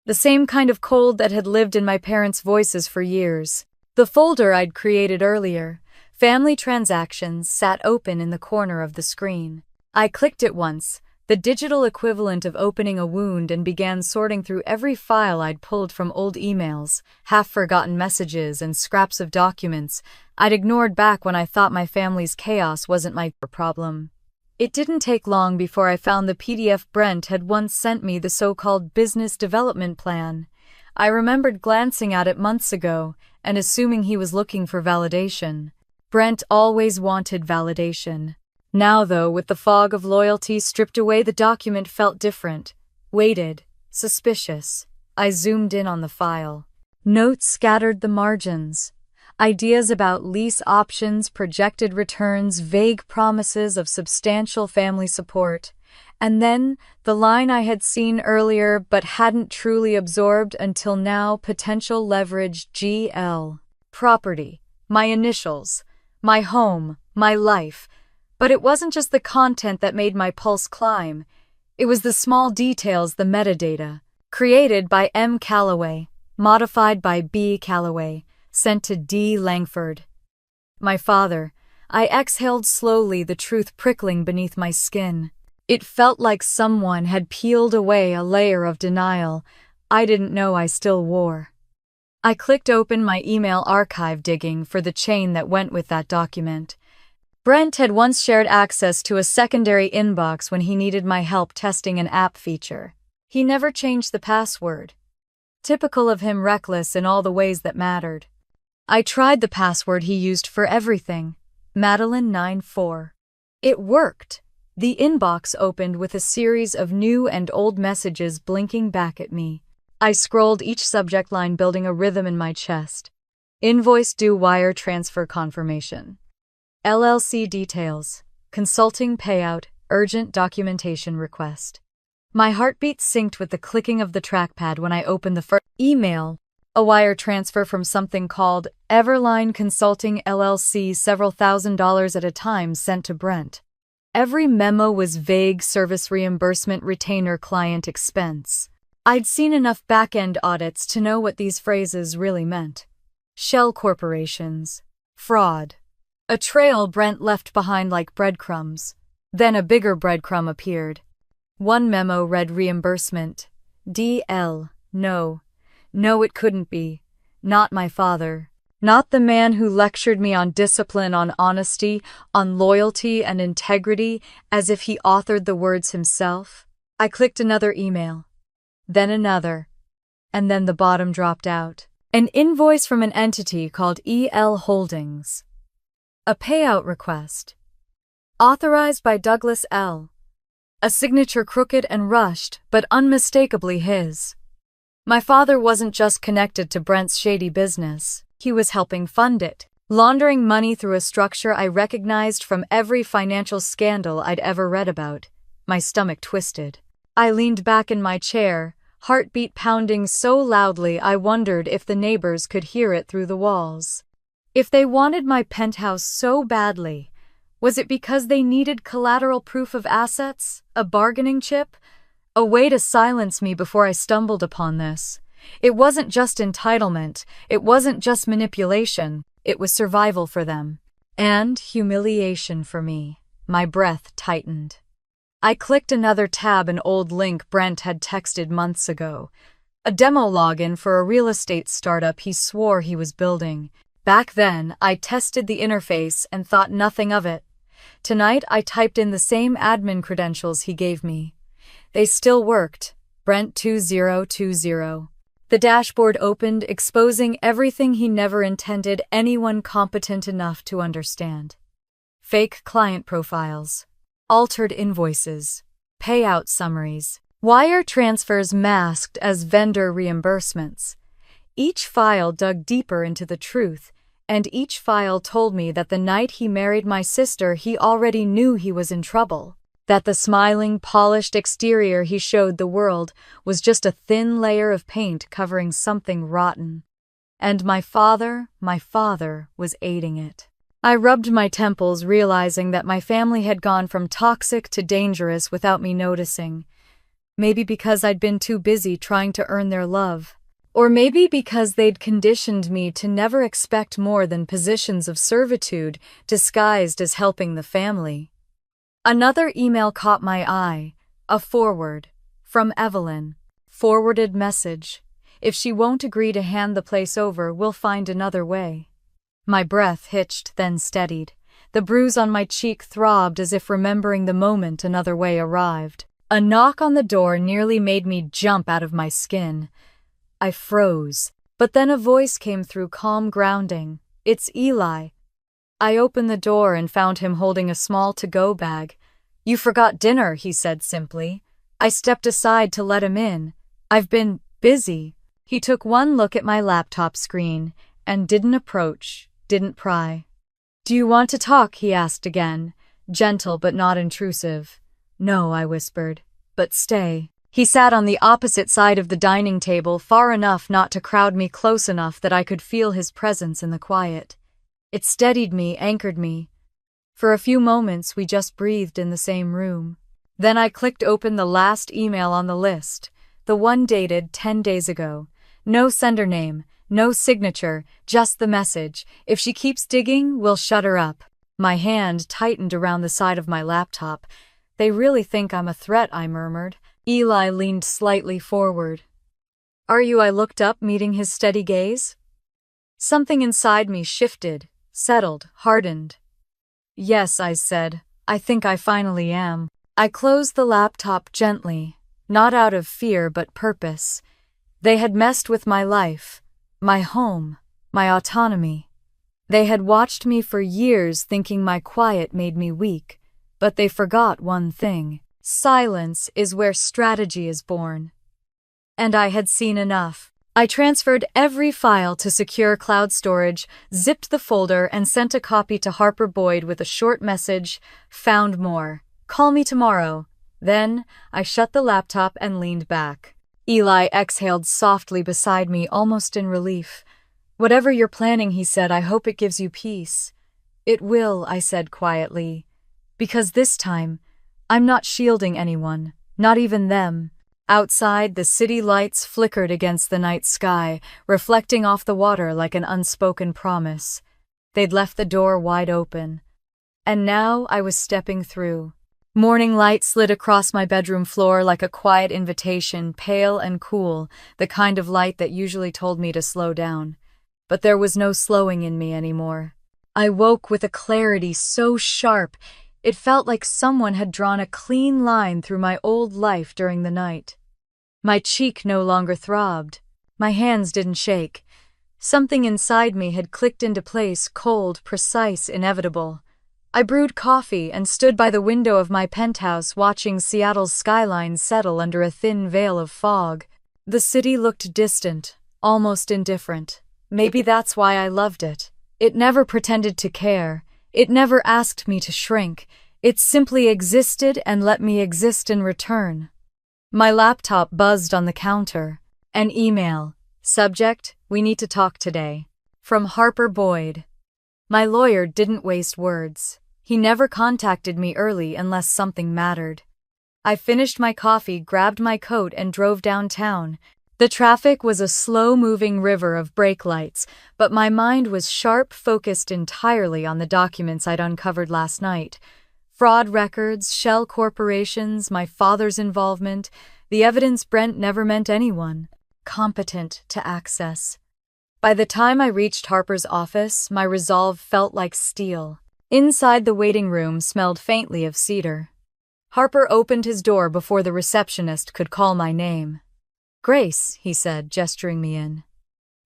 The same kind of cold that had lived in my parents' voices for years. The folder I'd created earlier, Family Transactions, sat open in the corner of the screen. I clicked it once, the digital equivalent of opening a wound, and began sorting through every file I'd pulled from old emails, half-forgotten messages, and scraps of documents I'd ignored back when I thought my family's chaos wasn't my problem. It didn't take long before I found the PDF Brent had once sent me, the so-called business development plan. I remembered glancing at it months ago and assuming he was looking for validation. Brent always wanted validation. Now, though, with the fog of loyalty stripped away, the document felt different, weighted, suspicious. I zoomed in on the file. Notes scattered the margins. Ideas about lease options, projected returns, vague promises of substantial family support. And then, the line I had seen earlier but hadn't truly absorbed until now: potential leverage, GL. Property. My initials. My home. My life. But it wasn't just the content that made my pulse climb. It was the small details, the metadata. Created by M. Calloway, modified by B. Calloway, sent to D. Langford. My father. I exhaled slowly, the truth prickling beneath my skin. It felt like someone had peeled away a layer of denial I didn't know I still wore. I clicked open my email archive, digging for the chain that went with that document. Brent had once shared access to a secondary inbox when he needed my help testing an app feature. He never changed the password. Typical of him, reckless in all the ways that mattered. I tried the password he used for everything. Madeline94. It worked. The inbox opened with a series of new and old messages blinking back at me. I scrolled each subject line, building a rhythm in my chest. Invoice due, wire transfer confirmation. LLC details. Consulting payout, urgent documentation request. My heartbeat synced with the clicking of the trackpad when I opened the first email. A wire transfer from something called Everline Consulting LLC, several $1,000s at a time, sent to Brent. Every memo was vague: service reimbursement, retainer, client expense. I'd seen enough back-end audits to know what these phrases really meant. Shell corporations. Fraud. A trail Brent left behind like breadcrumbs. Then a bigger breadcrumb appeared. One memo read reimbursement. DL. No, it couldn't be. Not my father. Not the man who lectured me on discipline, on honesty, on loyalty and integrity, as if he authored the words himself. I clicked another email. Then another. And then the bottom dropped out. An invoice from an entity called EL Holdings. A payout request. Authorized by Douglas L. A signature crooked and rushed, but unmistakably his. My father wasn't just connected to Brent's shady business, he was helping fund it, laundering money through a structure I recognized from every financial scandal I'd ever read about. My stomach twisted. I leaned back in my chair, heartbeat pounding so loudly I wondered if the neighbors could hear it through the walls. If they wanted my penthouse so badly, was it because they needed collateral proof of assets, a bargaining chip, a way to silence me before I stumbled upon this? It wasn't just entitlement, it wasn't just manipulation, it was survival for them. And humiliation for me. My breath tightened. I clicked another tab, an old link Brent had texted months ago. A demo login for a real estate startup he swore he was building. Back then, I tested the interface and thought nothing of it. Tonight, I typed in the same admin credentials he gave me. They still worked. Brent 2020. The dashboard opened, exposing everything he never intended anyone competent enough to understand. Fake client profiles. Altered invoices. Payout summaries. Wire transfers masked as vendor reimbursements. Each file dug deeper into the truth, and each file told me that the night he married my sister he already knew he was in trouble, that the smiling, polished exterior he showed the world was just a thin layer of paint covering something rotten. And my father was aiding it. I rubbed my temples, realizing that my family had gone from toxic to dangerous without me noticing. Maybe because I'd been too busy trying to earn their love. Or maybe because they'd conditioned me to never expect more than positions of servitude disguised as helping the family. Another email caught my eye, a forward, from Evelyn. Forwarded message. If she won't agree to hand the place over, we'll find another way. My breath hitched, then steadied. The bruise on my cheek throbbed as if remembering the moment another way arrived. A knock on the door nearly made me jump out of my skin. I froze, but then a voice came through, calm, grounding. It's Eli. I opened the door and found him holding a small to-go bag. You forgot dinner, he said simply. I stepped aside to let him in. I've been busy. He took one look at my laptop screen and didn't approach, didn't pry. Do you want to talk? He asked again, gentle but not intrusive. No, I whispered, but stay. He sat on the opposite side of the dining table, far enough not to crowd me close enough that I could feel his presence in the quiet. It steadied me, anchored me. For a few moments we just breathed in the same room. Then I clicked open the last email on the list, the one dated 10 days ago. No sender name, no signature, just the message. If she keeps digging, we'll shut her up. My hand tightened around the side of my laptop. They really think I'm a threat, I murmured. Eli leaned slightly forward. Are you? I looked up, meeting his steady gaze. Something inside me shifted, settled, hardened. Yes, I said. I think I finally am. I closed the laptop gently, not out of fear but purpose. They had messed with my life, my home, my autonomy. They had watched me for years thinking my quiet made me weak, but they forgot one thing. Silence is where strategy is born. And I had seen enough. I transferred every file to secure cloud storage, zipped the folder, and sent a copy to Harper Boyd with a short message, "Found more. Call me tomorrow." Then, I shut the laptop and leaned back. Eli exhaled softly beside me, almost in relief. Whatever you're planning, he said, I hope it gives you peace. It will, I said quietly. Because this time, I'm not shielding anyone, not even them. Outside, the city lights flickered against the night sky, reflecting off the water like an unspoken promise. They'd left the door wide open. And now I was stepping through. Morning light slid across my bedroom floor like a quiet invitation, pale and cool, the kind of light that usually told me to slow down. But there was no slowing in me anymore. I woke with a clarity so sharp, it felt like someone had drawn a clean line through my old life during the night. My cheek no longer throbbed. My hands didn't shake. Something inside me had clicked into place, cold, precise, inevitable. I brewed coffee and stood by the window of my penthouse watching Seattle's skyline settle under a thin veil of fog. The city looked distant, almost indifferent. Maybe that's why I loved it. It never pretended to care. It never asked me to shrink. It simply existed and let me exist in return. My laptop buzzed on the counter. An email. Subject, "We need to talk today." From Harper Boyd. My lawyer didn't waste words. He never contacted me early unless something mattered. I finished my coffee, grabbed my coat, and drove downtown. The traffic was a slow-moving river of brake lights, but my mind was sharp, focused entirely on the documents I'd uncovered last night. Fraud records, shell corporations, my father's involvement, the evidence Brent never meant anyone competent to access. By the time I reached Harper's office, my resolve felt like steel. Inside, the waiting room smelled faintly of cedar. Harper opened his door before the receptionist could call my name. "Grace," he said, gesturing me in.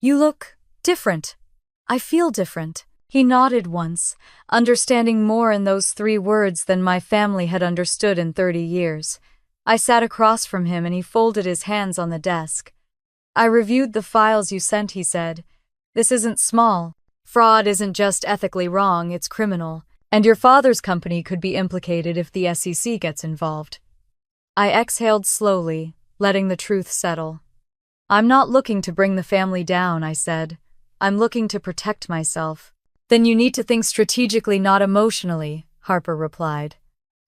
"You look different." "I feel different." He nodded once, understanding more in those 3 words than my family had understood in 30 years. I sat across from him and he folded his hands on the desk. "I reviewed the files you sent," he said. "This isn't small. Fraud isn't just ethically wrong, it's criminal. And your father's company could be implicated if the SEC gets involved." I exhaled slowly, letting the truth settle. "I'm not looking to bring the family down," I said. "I'm looking to protect myself." "Then you need to think strategically, not emotionally," Harper replied.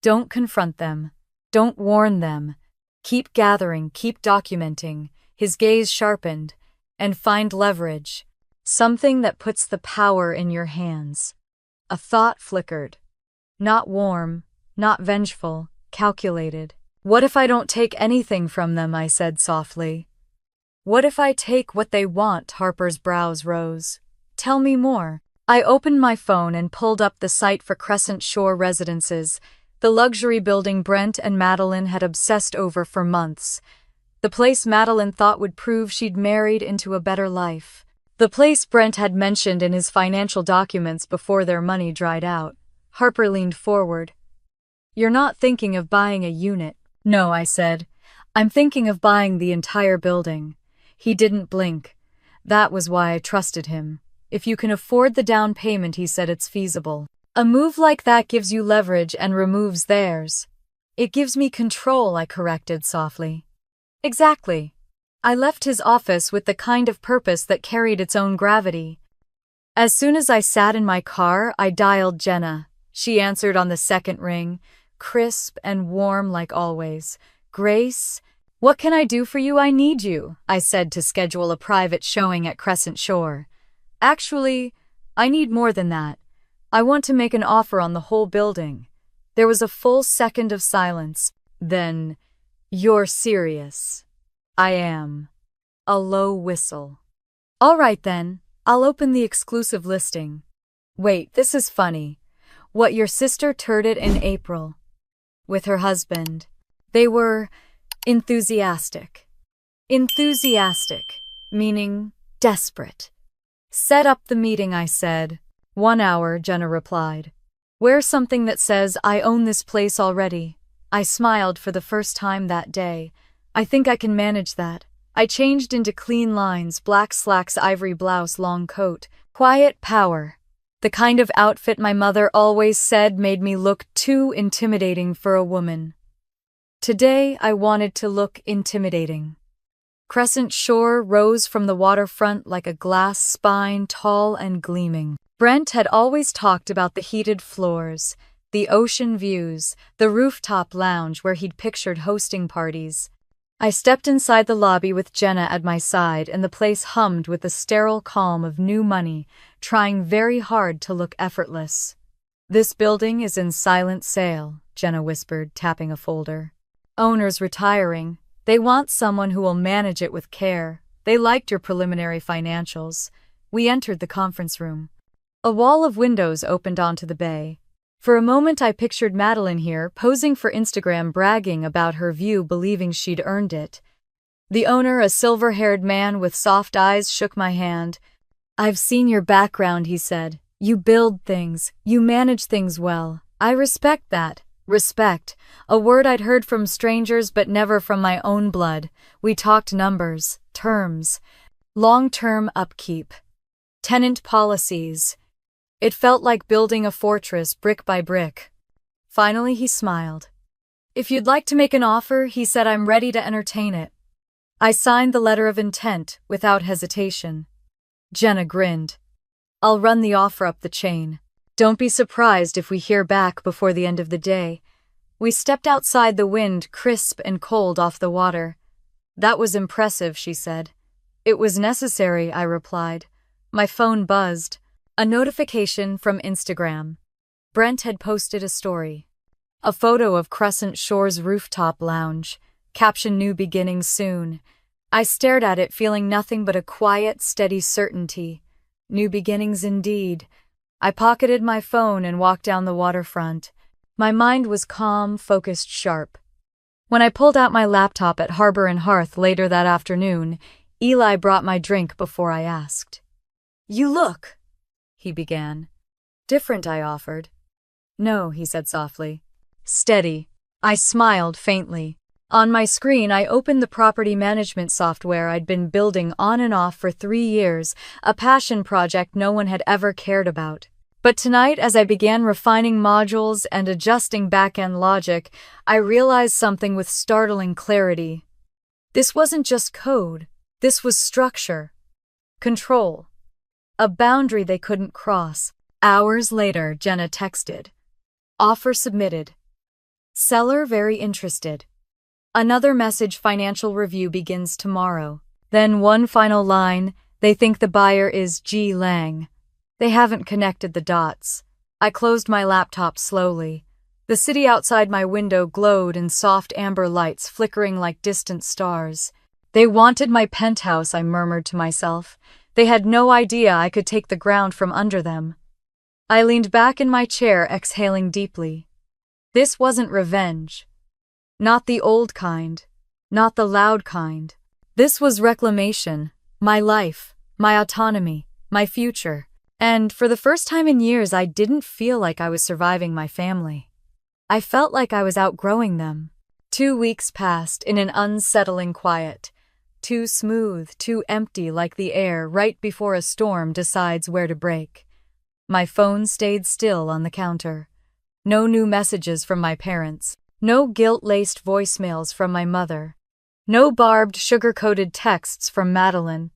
"Don't confront them. Don't warn them. Keep gathering, keep documenting." His gaze sharpened. "And find leverage. Something that puts the power in your hands." A thought flickered. Not warm, not vengeful, calculated. "What if I don't take anything from them?" I said softly. "What if I take what they want?" Harper's brows rose. "Tell me more." I opened my phone and pulled up the site for Crescent Shore Residences, the luxury building Brent and Madeline had obsessed over for months. The place Madeline thought would prove she'd married into a better life. The place Brent had mentioned in his financial documents before their money dried out. Harper leaned forward. "You're not thinking of buying a unit." "No," I said. "I'm thinking of buying the entire building." He didn't blink. That was why I trusted him. "If you can afford the down payment," he said, "it's feasible. A move like that gives you leverage and removes theirs." "It gives me control," I corrected softly. "Exactly." I left his office with the kind of purpose that carried its own gravity. As soon as I sat in my car, I dialed Jenna. She answered on the second ring. crisp and warm like always. "Grace, what can I do for you? I need you," I said to schedule a private showing at Crescent Shore. "Actually, I need more than that. I want to make an offer on the whole building." There was a full second of silence. Then, "You're serious?" "I am." A low whistle. "All right then, I'll open the exclusive listing." "Wait, this is funny. What, your sister toured it in April?" "With her husband. They were enthusiastic." "Enthusiastic, meaning desperate." "Set up the meeting," I said. "1 hour," Jenna replied. "Wear something that says, 'I own this place already.'" I smiled for the first time that day. "I think I can manage that." I changed into clean lines, black slacks, ivory blouse, long coat. Quiet power. The kind of outfit my mother always said made me look too intimidating for a woman. Today, I wanted to look intimidating. Crescent Shore rose from the waterfront like a glass spine, tall and gleaming. Brent had always talked about the heated floors, the ocean views, the rooftop lounge where he'd pictured hosting parties. I stepped inside the lobby with Jenna at my side, and the place hummed with the sterile calm of new money, trying very hard to look effortless. "This building is in silent sale," Jenna whispered, tapping a folder. "Owner's retiring. They want someone who will manage it with care. They liked your preliminary financials." We entered the conference room. A wall of windows opened onto the bay. For a moment I pictured Madeline here, posing for Instagram, bragging about her view, believing she'd earned it. The owner, a silver-haired man with soft eyes, shook my hand. "I've seen your background," he said. "You build things. You manage things well. I respect that." Respect, a word I'd heard from strangers but never from my own blood. We talked numbers, terms, long-term upkeep, tenant policies. It felt like building a fortress brick by brick. Finally, he smiled. "If you'd like to make an offer," he said, "I'm ready to entertain it." I signed the letter of intent without hesitation. Jenna grinned. "I'll run the offer up the chain. Don't be surprised if we hear back before the end of the day." We stepped outside, the wind crisp and cold off the water. "That was impressive," she said. "It was necessary," I replied. My phone buzzed. A notification from Instagram. Brent had posted a story. A photo of Crescent Shore's rooftop lounge. Caption, "New beginnings soon." I stared at it, feeling nothing but a quiet, steady certainty. New beginnings indeed. I pocketed my phone and walked down the waterfront. My mind was calm, focused, sharp. When I pulled out my laptop at Harbor and Hearth later that afternoon, Eli brought my drink before I asked. "You look," he began. "Different," I offered. "No," he said softly. "Steady." I smiled faintly. On my screen, I opened the property management software I'd been building on and off for 3 years, a passion project no one had ever cared about. But tonight, as I began refining modules and adjusting back-end logic, I realized something with startling clarity. This wasn't just code. This was structure. Control. A boundary they couldn't cross. Hours later, Jenna texted. "Offer submitted. Seller very interested." Another message, "Financial review begins tomorrow." Then one final line, "They think the buyer is G. Lang." They haven't connected the dots. I closed my laptop slowly. The city outside my window glowed in soft amber lights, flickering like distant stars. "They wanted my penthouse," I murmured to myself. They had no idea I could take the ground from under them. I leaned back in my chair, exhaling deeply. This wasn't revenge. Not the old kind. Not the loud kind. This was reclamation. My life. My autonomy. My future. And for the first time in years, I didn't feel like I was surviving my family. I felt like I was outgrowing them. 2 weeks passed in an unsettling quiet. Too smooth, too empty, like the air right before a storm decides where to break. My phone stayed still on the counter. No new messages from my parents. No guilt-laced voicemails from my mother. No barbed, sugar-coated texts from Madeline.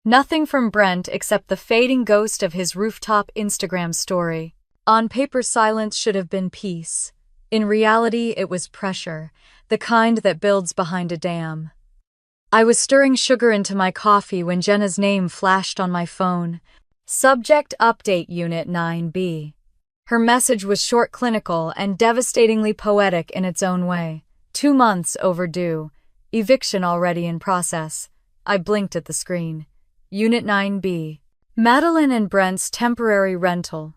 Nothing from Brent except the fading ghost of his rooftop Instagram story. On paper, silence should have been peace. In reality, it was pressure, the kind that builds behind a dam. I was stirring sugar into my coffee when Jenna's name flashed on my phone. Subject Update Unit 9B. Her message was short, clinical, and devastatingly poetic in its own way. 2 months overdue. Eviction already in process. I blinked at the screen. Unit 9B. Madeline and Brent's temporary rental.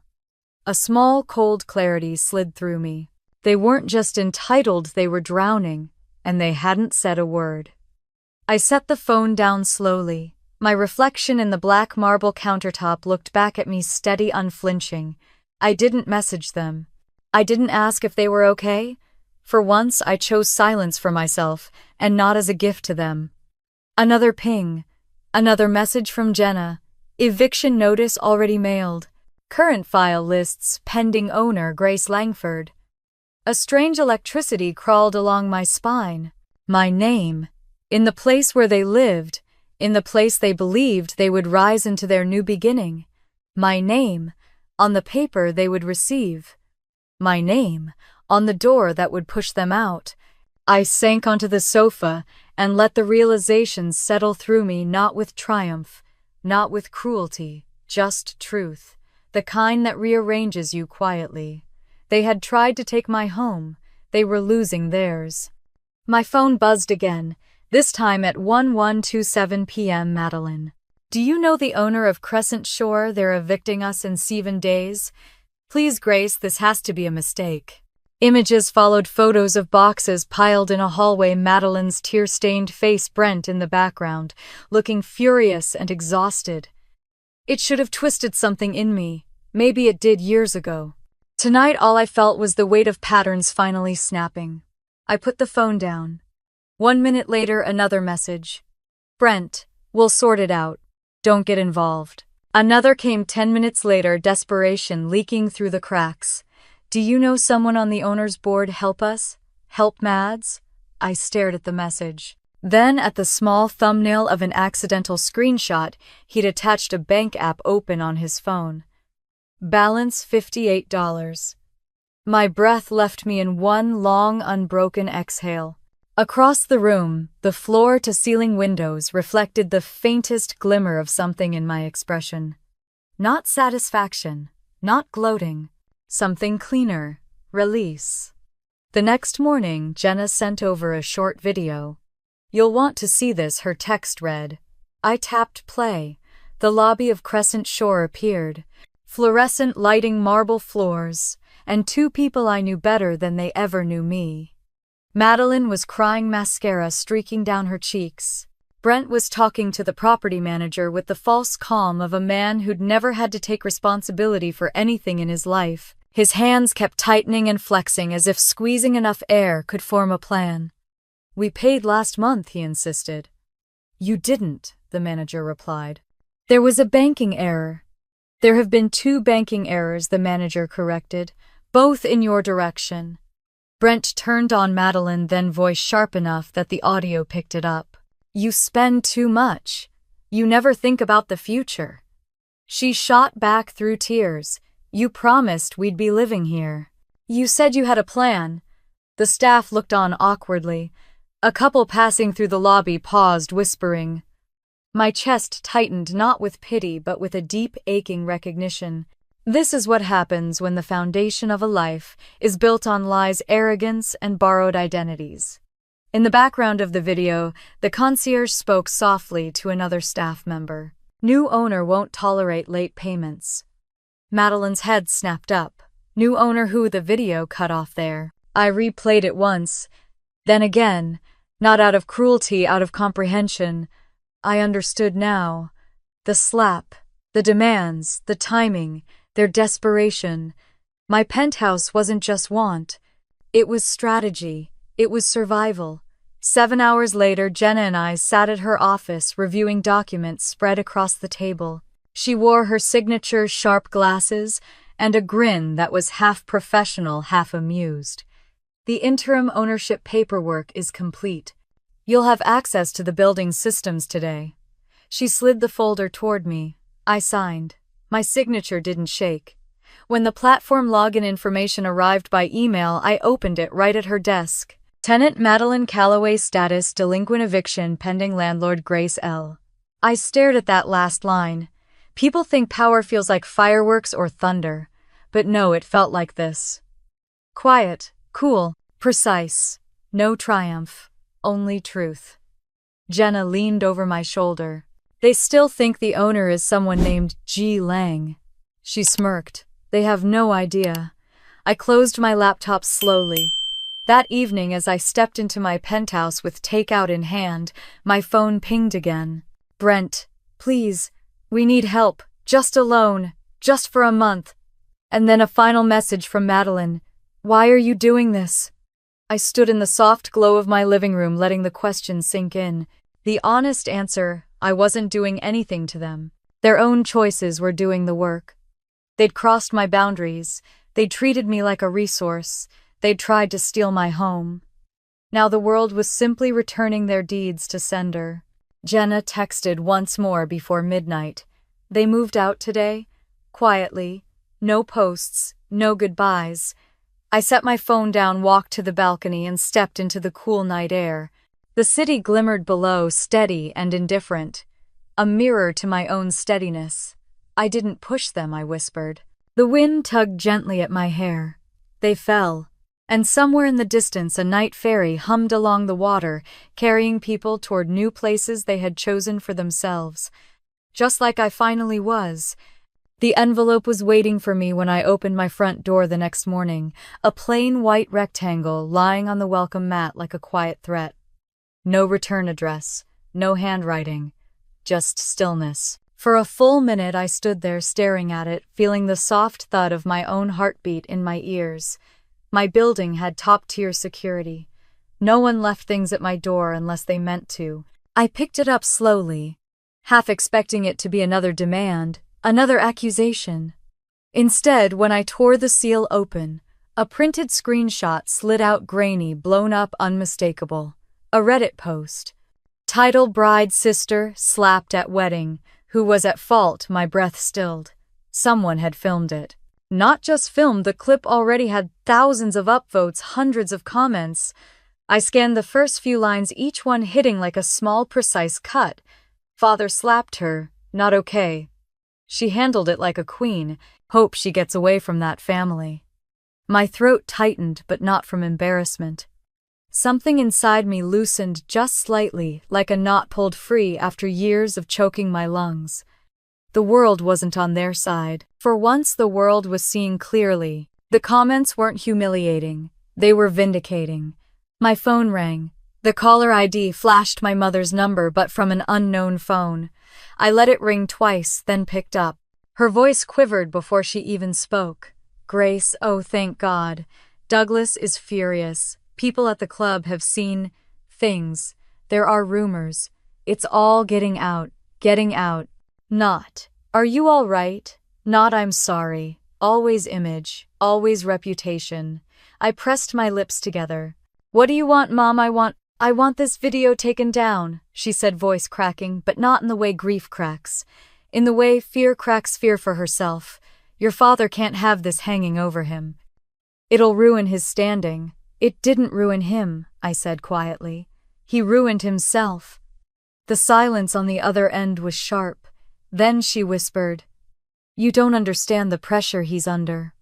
A small, cold clarity slid through me. They weren't just entitled, they were drowning, and they hadn't said a word. I set the phone down slowly. My reflection in the black marble countertop looked back at me, steady, unflinching. I didn't message them. I didn't ask if they were okay. For once, I chose silence for myself, and not as a gift to them. Another ping. Another message from Jenna. Eviction notice already mailed. Current file lists pending owner Grace Langford. A strange electricity crawled along my spine. My name. In the place where they lived. In the place they believed they would rise into their new beginning. My name. On the paper they would receive. My name. On the door that would push them out. I sank onto the sofa and let the realizations settle through me, not with triumph, not with cruelty, just truth, the kind that rearranges you quietly. They had tried to take my home. They were losing theirs. My phone buzzed again, this time at 11:27 p.m. Madeline. Do you know the owner of Crescent Shore? They're evicting us in 7 days. Please, Grace, this has to be a mistake. Images followed photos of boxes piled in a hallway, Madeline's tear-stained face, Brent in the background, looking furious and exhausted. It should have twisted something in me. Maybe it did years ago. Tonight all I felt was the weight of patterns finally snapping. I put the phone down. 1 minute later, another message. Brent, we'll sort it out. Don't get involved. Another came 10 minutes later, desperation leaking through the cracks. Do you know someone on the owner's board? Help us? Help Mads? I stared at the message. Then at the small thumbnail of an accidental screenshot he'd attached, a bank app open on his phone. Balance $58. My breath left me in one long, unbroken exhale. Across the room, the floor-to-ceiling windows reflected the faintest glimmer of something in my expression. Not satisfaction, not gloating, something cleaner, release. The next morning, Jenna sent over a short video. You'll want to see this, her text read. I tapped play. The lobby of Crescent Shore appeared. Fluorescent lighting, marble floors, and 2 people I knew better than they ever knew me. Madeline was crying, mascara streaking down her cheeks. Brent was talking to the property manager with the false calm of a man who'd never had to take responsibility for anything in his life. His hands kept tightening and flexing as if squeezing enough air could form a plan. We paid last month, he insisted. You didn't, the manager replied. There was a banking error. There have been 2 banking errors, the manager corrected, both in your direction. Brent turned on Madeline, then voice sharp enough that the audio picked it up. You spend too much. You never think about the future. She shot back through tears. You promised we'd be living here. You said you had a plan. The staff looked on awkwardly. A couple passing through the lobby paused, whispering. My chest tightened, not with pity but with a deep, aching recognition. This is what happens when the foundation of a life is built on lies, arrogance, and borrowed identities. In the background of the video, the concierge spoke softly to another staff member. New owner won't tolerate late payments. Madeline's head snapped up. New owner who? The video cut off there. I replayed it once, then again, not out of cruelty, out of comprehension. I understood now. The slap, the demands, the timing, their desperation. My penthouse wasn't just want. It was strategy. It was survival. 7 hours later, Jenna and I sat at her office reviewing documents spread across the table. She wore her signature sharp glasses and a grin that was half professional, half amused. The interim ownership paperwork is complete. You'll have access to the building's systems today. She slid the folder toward me. I signed. My signature didn't shake. When the platform login information arrived by email, I opened it right at her desk. Tenant Madeline Calloway, status delinquent, eviction pending, landlord Grace L. I stared at that last line. People think power feels like fireworks or thunder, but no, it felt like this. Quiet, cool, precise. No triumph, only truth. Jenna leaned over my shoulder. They still think the owner is someone named G. Lang. She smirked. They have no idea. I closed my laptop slowly. That evening, as I stepped into my penthouse with takeout in hand, my phone pinged again. Brent, please, we need help, just a loan, just for a month. And then a final message from Madeline. Why are you doing this? I stood in the soft glow of my living room, letting the question sink in. The honest answer, I wasn't doing anything to them. Their own choices were doing the work. They'd crossed my boundaries. They'd treated me like a resource. They'd tried to steal my home. Now the world was simply returning their deeds to sender. Jenna texted once more before midnight. They moved out today, quietly. No posts, no goodbyes. I set my phone down, walked to the balcony, and stepped into the cool night air. The city glimmered below, steady and indifferent. A mirror to my own steadiness. I didn't push them, I whispered. The wind tugged gently at my hair. They fell. And somewhere in the distance, a night ferry hummed along the water, carrying people toward new places they had chosen for themselves. Just like I finally was. The envelope was waiting for me when I opened my front door the next morning, a plain white rectangle lying on the welcome mat like a quiet threat. No return address, no handwriting, just stillness. For a full minute I stood there staring at it, feeling the soft thud of my own heartbeat in my ears. My building had top-tier security. No one left things at my door unless they meant to. I picked it up slowly, half expecting it to be another demand, another accusation. Instead, when I tore the seal open, a printed screenshot slid out, grainy, blown up, unmistakable. A Reddit post. Title: Bride Sister slapped at wedding. Who was at fault? My breath stilled. Someone had filmed it. Not just filmed, the clip already had thousands of upvotes, hundreds of comments. I scanned the first few lines, each one hitting like a small, precise cut. Father slapped her. Not okay. She handled it like a queen. Hope she gets away from that family. My throat tightened, but not from embarrassment. Something inside me loosened just slightly, like a knot pulled free after years of choking my lungs. The world wasn't on their side. For once, the world was seeing clearly. The comments weren't humiliating. They were vindicating. My phone rang. The caller ID flashed my mother's number, but from an unknown phone. I let it ring twice, then picked up. Her voice quivered before she even spoke. Grace, oh thank God. Douglas is furious. People at the club have seen things. There are rumors. It's all getting out. Getting out. Not, are you all right? Not, I'm sorry. Always image. Always reputation. I pressed my lips together. What do you want, Mom? I want this video taken down, she said, voice cracking, but not in the way grief cracks. In the way fear cracks fear for herself. Your father can't have this hanging over him. It'll ruin his standing. It didn't ruin him, I said quietly. He ruined himself. The silence on the other end was sharp. Then she whispered, You don't understand the pressure he's under.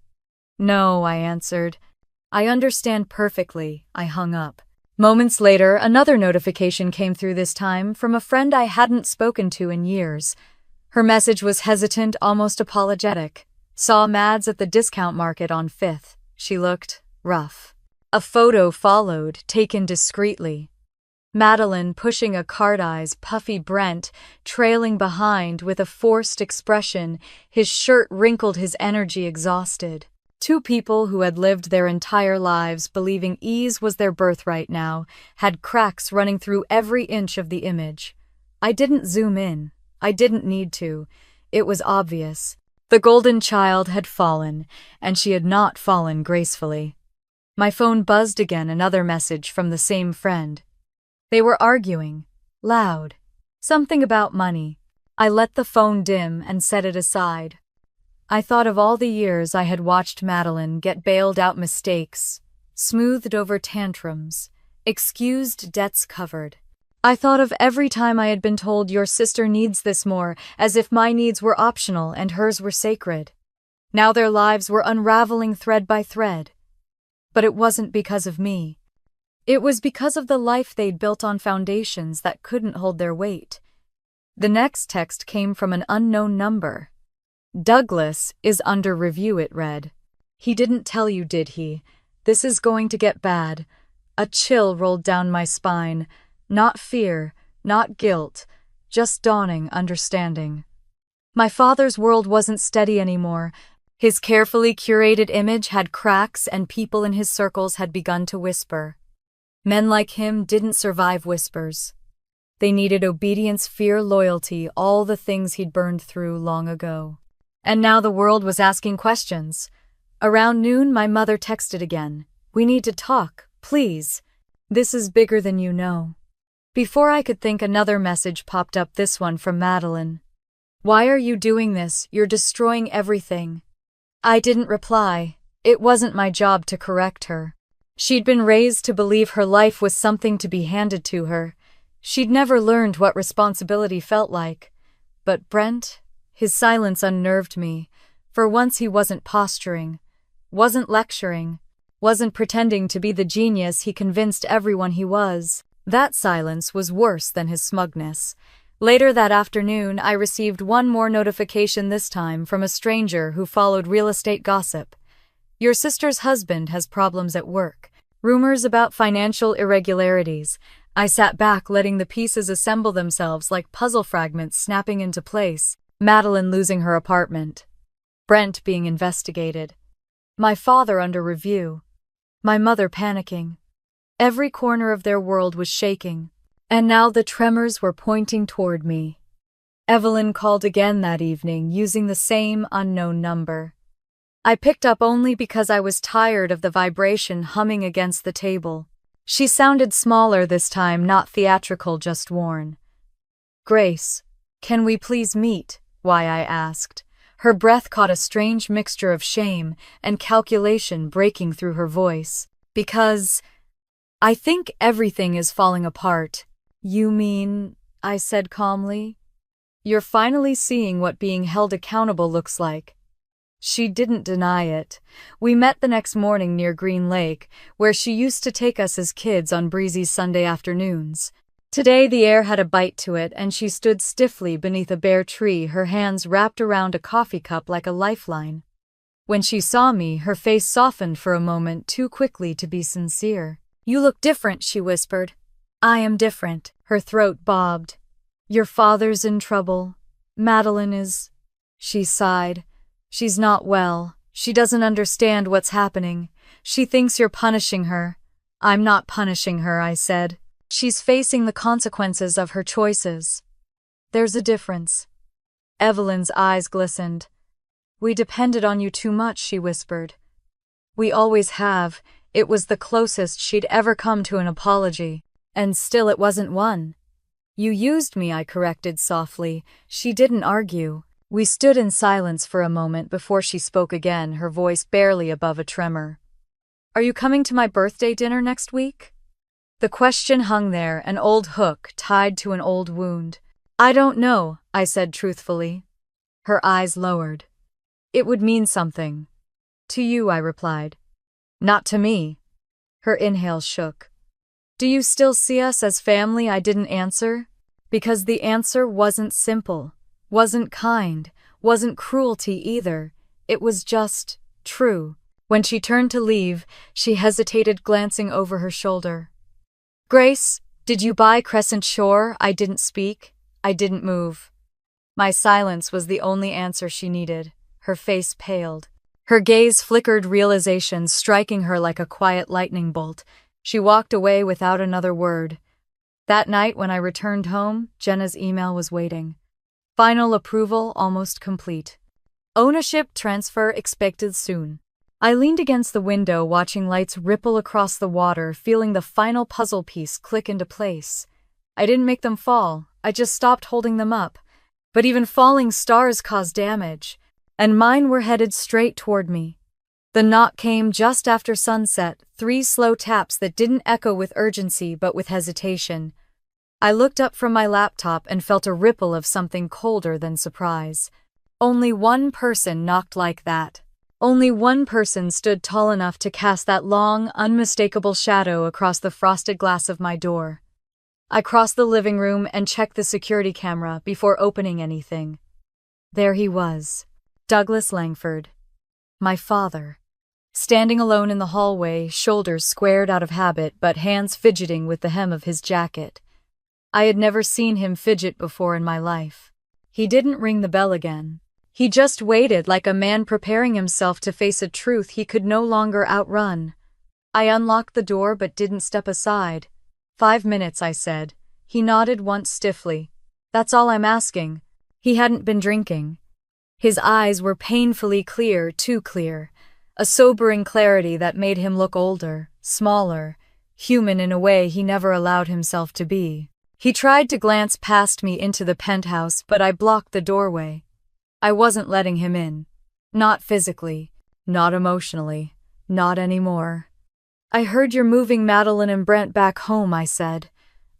No, I answered. I understand perfectly. I hung up. Moments later, another notification came through, this time from a friend I hadn't spoken to in years. Her message was hesitant, almost apologetic. Saw Mads at the discount market on 5th. She looked rough. A photo followed, taken discreetly. Madeline pushing a cart, eyes, puffy Brent trailing behind with a forced expression, his shirt wrinkled, his energy exhausted. Two people who had lived their entire lives believing ease was their birthright now had cracks running through every inch of the image. I didn't zoom in. I didn't need to. It was obvious. The golden child had fallen, and she had not fallen gracefully. My phone buzzed again, another message from the same friend. They were arguing. Loud. Something about money. I let the phone dim and set it aside. I thought of all the years I had watched Madeline get bailed out mistakes, smoothed over tantrums, excused debts covered. I thought of every time I had been told your sister needs this more, as if my needs were optional and hers were sacred. Now their lives were unraveling thread by thread. But it wasn't because of me. It was because of the life they'd built on foundations that couldn't hold their weight. The next text came from an unknown number. Douglas is under review, it read. He didn't tell you, did he? This is going to get bad. A chill rolled down my spine. Not fear, not guilt, just dawning understanding. My father's world wasn't steady anymore. His carefully curated image had cracks, and people in his circles had begun to whisper. Men like him didn't survive whispers. They needed obedience, fear, loyalty, all the things he'd burned through long ago. And now the world was asking questions. Around noon, my mother texted again. We need to talk, please. This is bigger than you know. Before I could think, another message popped up, this one from Madeline. Why are you doing this? You're destroying everything. I didn't reply. It wasn't my job to correct her. She'd been raised to believe her life was something to be handed to her. She'd never learned what responsibility felt like. But Brent, his silence unnerved me. For once he wasn't posturing, wasn't lecturing, wasn't pretending to be the genius he convinced everyone he was. That silence was worse than his smugness. Later that afternoon, I received one more notification, this time from a stranger who followed real estate gossip. Your sister's husband has problems at work. Rumors about financial irregularities. I sat back, letting the pieces assemble themselves like puzzle fragments snapping into place. Madeline losing her apartment. Brent being investigated. My father under review. My mother panicking. Every corner of their world was shaking. And now the tremors were pointing toward me. Evelyn called again that evening, using the same unknown number. I picked up only because I was tired of the vibration humming against the table. She sounded smaller this time, not theatrical, just worn. Grace, can we please meet? Why, I asked. Her breath caught a strange mixture of shame and calculation breaking through her voice. Because I think everything is falling apart. You mean, I said calmly, you're finally seeing what being held accountable looks like. She didn't deny it. We met the next morning near Green Lake, where she used to take us as kids on breezy Sunday afternoons. Today the air had a bite to it, and she stood stiffly beneath a bare tree, her hands wrapped around a coffee cup like a lifeline. When she saw me, her face softened for a moment, too quickly to be sincere. You look different, she whispered. I am different. Her throat bobbed. Your father's in trouble. Madeline is... She sighed. She's not well. She doesn't understand what's happening. She thinks you're punishing her. I'm not punishing her, I said. She's facing the consequences of her choices. There's a difference. Evelyn's eyes glistened. We depended on you too much, she whispered. We always have. It was the closest she'd ever come to an apology. And still it wasn't one. You used me, I corrected softly. She didn't argue. We stood in silence for a moment before she spoke again, her voice barely above a tremor. Are you coming to my birthday dinner next week? The question hung there, an old hook tied to an old wound. I don't know, I said truthfully. Her eyes lowered. It would mean something. To you, I replied. Not to me. Her inhale shook. Do you still see us as family? I didn't answer. Because the answer wasn't simple, wasn't kind, wasn't cruelty either. It was just true. When she turned to leave, she hesitated, glancing over her shoulder. Grace, did you buy Crescent Shore? I didn't speak. I didn't move. My silence was the only answer she needed. Her face paled. Her gaze flickered, realization striking her like a quiet lightning bolt. She walked away without another word. That night, when I returned home, Jenna's email was waiting. Final approval almost complete. Ownership transfer expected soon. I leaned against the window, watching lights ripple across the water, feeling the final puzzle piece click into place. I didn't make them fall, I just stopped holding them up. But even falling stars cause damage. and mine were headed straight toward me. The knock came just after sunset, 3 slow taps that didn't echo with urgency but with hesitation. I looked up from my laptop and felt a ripple of something colder than surprise. Only one person knocked like that. Only one person stood tall enough to cast that long, unmistakable shadow across the frosted glass of my door. I crossed the living room and checked the security camera before opening anything. There he was, Douglas Langford, my father, standing alone in the hallway, shoulders squared out of habit but hands fidgeting with the hem of his jacket. I had never seen him fidget before in my life. He didn't ring the bell again. He just waited like a man preparing himself to face a truth he could no longer outrun. I unlocked the door but didn't step aside. 5 minutes, I said. He nodded once stiffly. That's all I'm asking. He hadn't been drinking. His eyes were painfully clear, too clear. A sobering clarity that made him look older, smaller, human in a way he never allowed himself to be. He tried to glance past me into the penthouse, but I blocked the doorway. I wasn't letting him in. Not physically, not emotionally, not anymore. I heard you're moving Madeline and Brent back home, I said.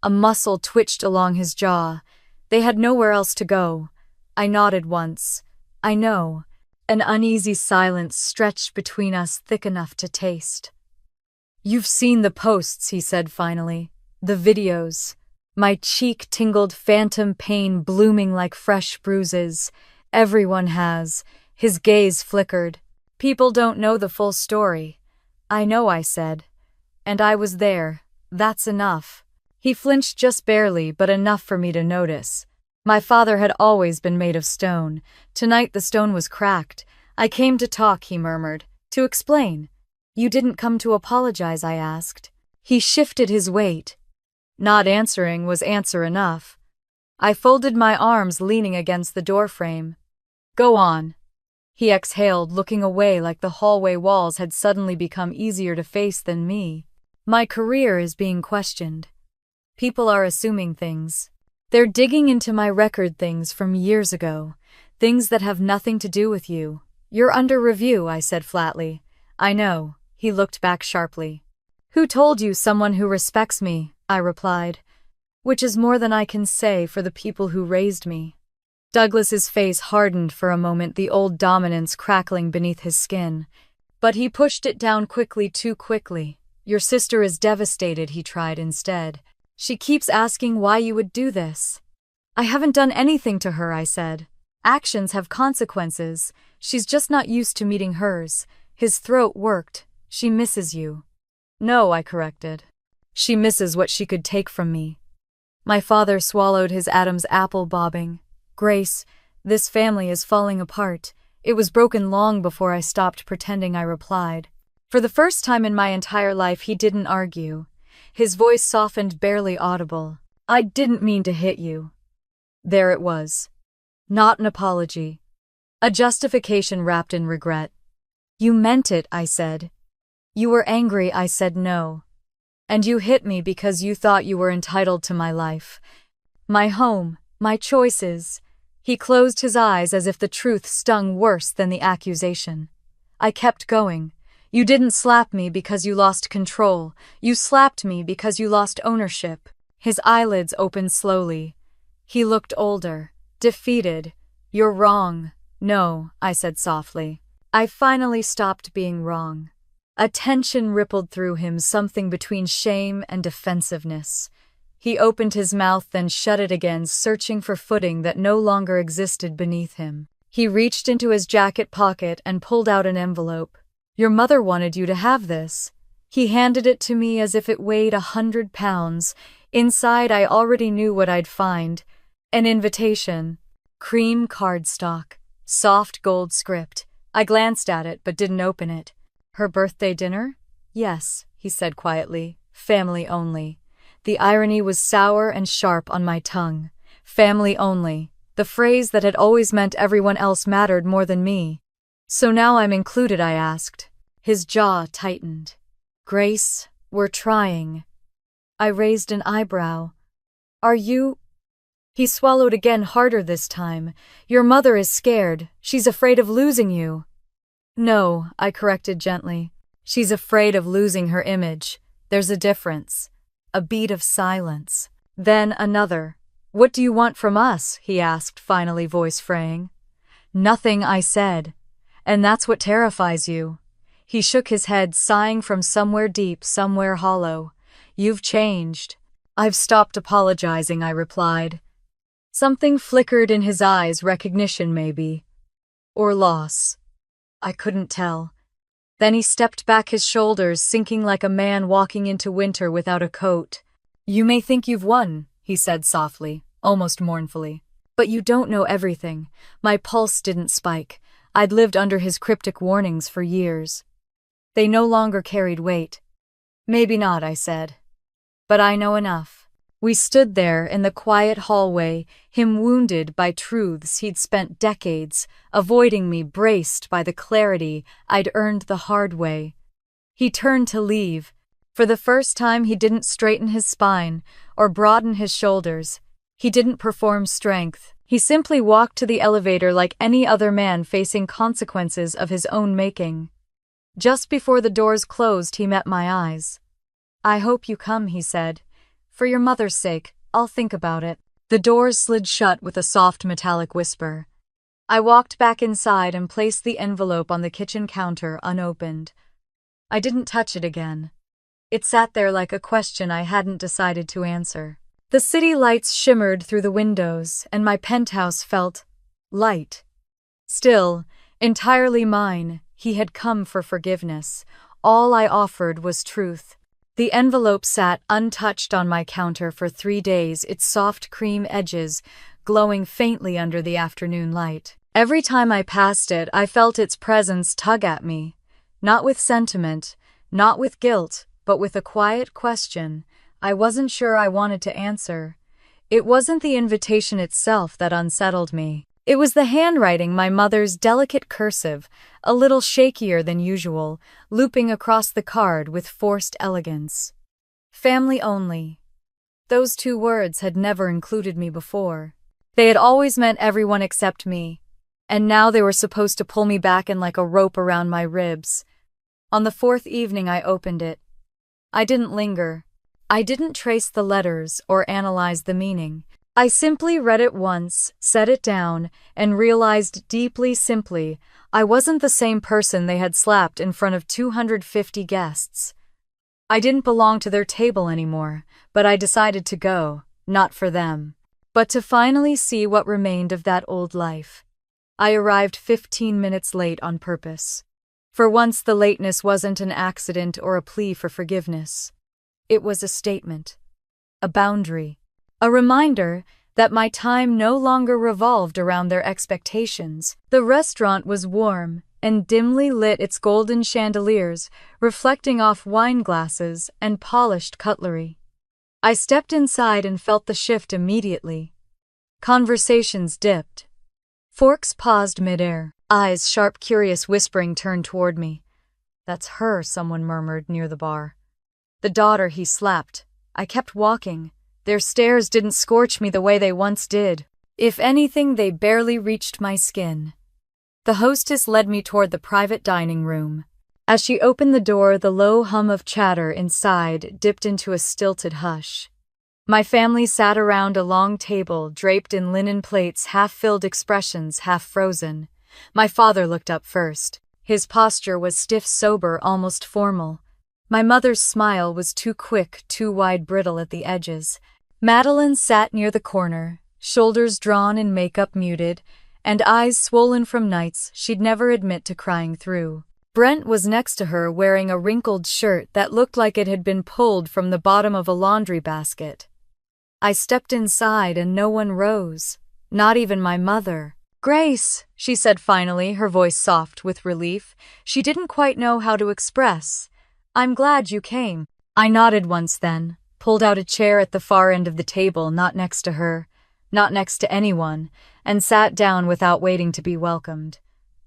A muscle twitched along his jaw. They had nowhere else to go. I nodded once. I know. An uneasy silence stretched between us, thick enough to taste. You've seen the posts, he said finally. The videos. My cheek tingled, phantom pain blooming like fresh bruises. Everyone has. His gaze flickered. People don't know the full story. I know, I said. And I was there. That's enough. He flinched just barely, but enough for me to notice. My father had always been made of stone. Tonight the stone was cracked. I came to talk, he murmured. To explain. You didn't come to apologize, I asked. He shifted his weight. Not answering was answer enough. I folded my arms, leaning against the doorframe. Go on. He exhaled, looking away like the hallway walls had suddenly become easier to face than me. My career is being questioned. People are assuming things. They're digging into my record, things from years ago, things that have nothing to do with you. You're under review, I said flatly. I know. He looked back sharply. Who told you? Someone who respects me, I replied. Which is more than I can say for the people who raised me. Douglas's face hardened for a moment, the old dominance crackling beneath his skin. But he pushed it down quickly, too quickly. Your sister is devastated, he tried instead. She keeps asking why you would do this. I haven't done anything to her, I said. Actions have consequences. She's just not used to meeting hers. His throat worked. She misses you. No, I corrected. She misses what she could take from me. My father swallowed his Adam's apple, bobbing. Grace, this family is falling apart. It was broken long before I stopped pretending, I replied. For the first time in my entire life, he didn't argue. His voice softened, barely audible. I didn't mean to hit you. There it was. Not an apology. A justification wrapped in regret. You meant it, I said. You were angry, I said no. And you hit me because you thought you were entitled to my life. My home, my choices. He closed his eyes as if the truth stung worse than the accusation. I kept going. You didn't slap me because you lost control. You slapped me because you lost ownership. His eyelids opened slowly. He looked older, defeated. You're wrong. No, I said softly. I finally stopped being wrong. A tension rippled through him, something between shame and defensiveness. He opened his mouth, then shut it again, searching for footing that no longer existed beneath him. He reached into his jacket pocket and pulled out an envelope. Your mother wanted you to have this. He handed it to me as if it weighed 100 pounds. Inside, I already knew what I'd find. An invitation. Cream cardstock. Soft gold script. I glanced at it but didn't open it. Her birthday dinner? Yes, he said quietly. Family only. The irony was sour and sharp on my tongue. Family only. The phrase that had always meant everyone else mattered more than me. So now I'm included, I asked. His jaw tightened. Grace, we're trying. I raised an eyebrow. Are you? He swallowed again, harder this time. Your mother is scared. She's afraid of losing you. No, I corrected gently. She's afraid of losing her image. There's a difference. A beat of silence. Then another. What do you want from us? He asked, finally, voice fraying. Nothing, I said. And that's what terrifies you. He shook his head, sighing from somewhere deep, somewhere hollow. You've changed. I've stopped apologizing, I replied. Something flickered in his eyes, recognition maybe. Or loss. I couldn't tell. Then he stepped back, his shoulders sinking like a man walking into winter without a coat. You may think you've won, he said softly, almost mournfully. But you don't know everything. My pulse didn't spike. I'd lived under his cryptic warnings for years. They no longer carried weight. Maybe not, I said. But I know enough. We stood there in the quiet hallway, him wounded by truths he'd spent decades avoiding, me braced by the clarity I'd earned the hard way. He turned to leave. For the first time, he didn't straighten his spine or broaden his shoulders. He didn't perform strength. He simply walked to the elevator like any other man facing consequences of his own making. Just before the doors closed, he met my eyes. I hope you come, he said. For your mother's sake, I'll think about it. The doors slid shut with a soft metallic whisper. I walked back inside and placed the envelope on the kitchen counter unopened. I didn't touch it again. It sat there like a question I hadn't decided to answer. The city lights shimmered through the windows, and my penthouse felt light. Still, entirely mine, he had come for forgiveness. All I offered was truth. The envelope sat untouched on my counter for 3 days, its soft cream edges glowing faintly under the afternoon light. Every time I passed it, I felt its presence tug at me. Not with sentiment, not with guilt, but with a quiet question I wasn't sure I wanted to answer. It wasn't the invitation itself that unsettled me. It was the handwriting, my mother's delicate cursive, a little shakier than usual, looping across the card with forced elegance. Family only. Those 2 words had never included me before. They had always meant everyone except me. And now they were supposed to pull me back in like a rope around my ribs. On the 4th evening I opened it. I didn't linger. I didn't trace the letters or analyze the meaning. I simply read it once, set it down, and realized deeply, simply, I wasn't the same person they had slapped in front of 250 guests. I didn't belong to their table anymore, but I decided to go, not for them, but to finally see what remained of that old life. I arrived 15 minutes late on purpose. For once, the lateness wasn't an accident or a plea for forgiveness. It was a statement, a boundary. A reminder that my time no longer revolved around their expectations. The restaurant was warm and dimly lit, its golden chandeliers reflecting off wine glasses and polished cutlery. I stepped inside and felt the shift immediately. Conversations dipped. Forks paused midair. Eyes, sharp, curious, whispering, turned toward me. That's her, someone murmured near the bar. The daughter he slapped. I kept walking. Their stares didn't scorch me the way they once did. If anything, they barely reached my skin. The hostess led me toward the private dining room. As she opened the door, the low hum of chatter inside dipped into a stilted hush. My family sat around a long table, draped in linen plates, half-filled, expressions half-frozen. My father looked up first. His posture was stiff, sober, almost formal. My mother's smile was too quick, too wide, brittle at the edges. Madeline sat near the corner, shoulders drawn and makeup muted, and eyes swollen from nights she'd never admit to crying through. Brent was next to her, wearing a wrinkled shirt that looked like it had been pulled from the bottom of a laundry basket. I stepped inside and no one rose, not even my mother. "Grace," she said finally, her voice soft with relief she didn't quite know how to express. "I'm glad you came." I nodded once, then pulled out a chair at the far end of the table, not next to her, not next to anyone, and sat down without waiting to be welcomed.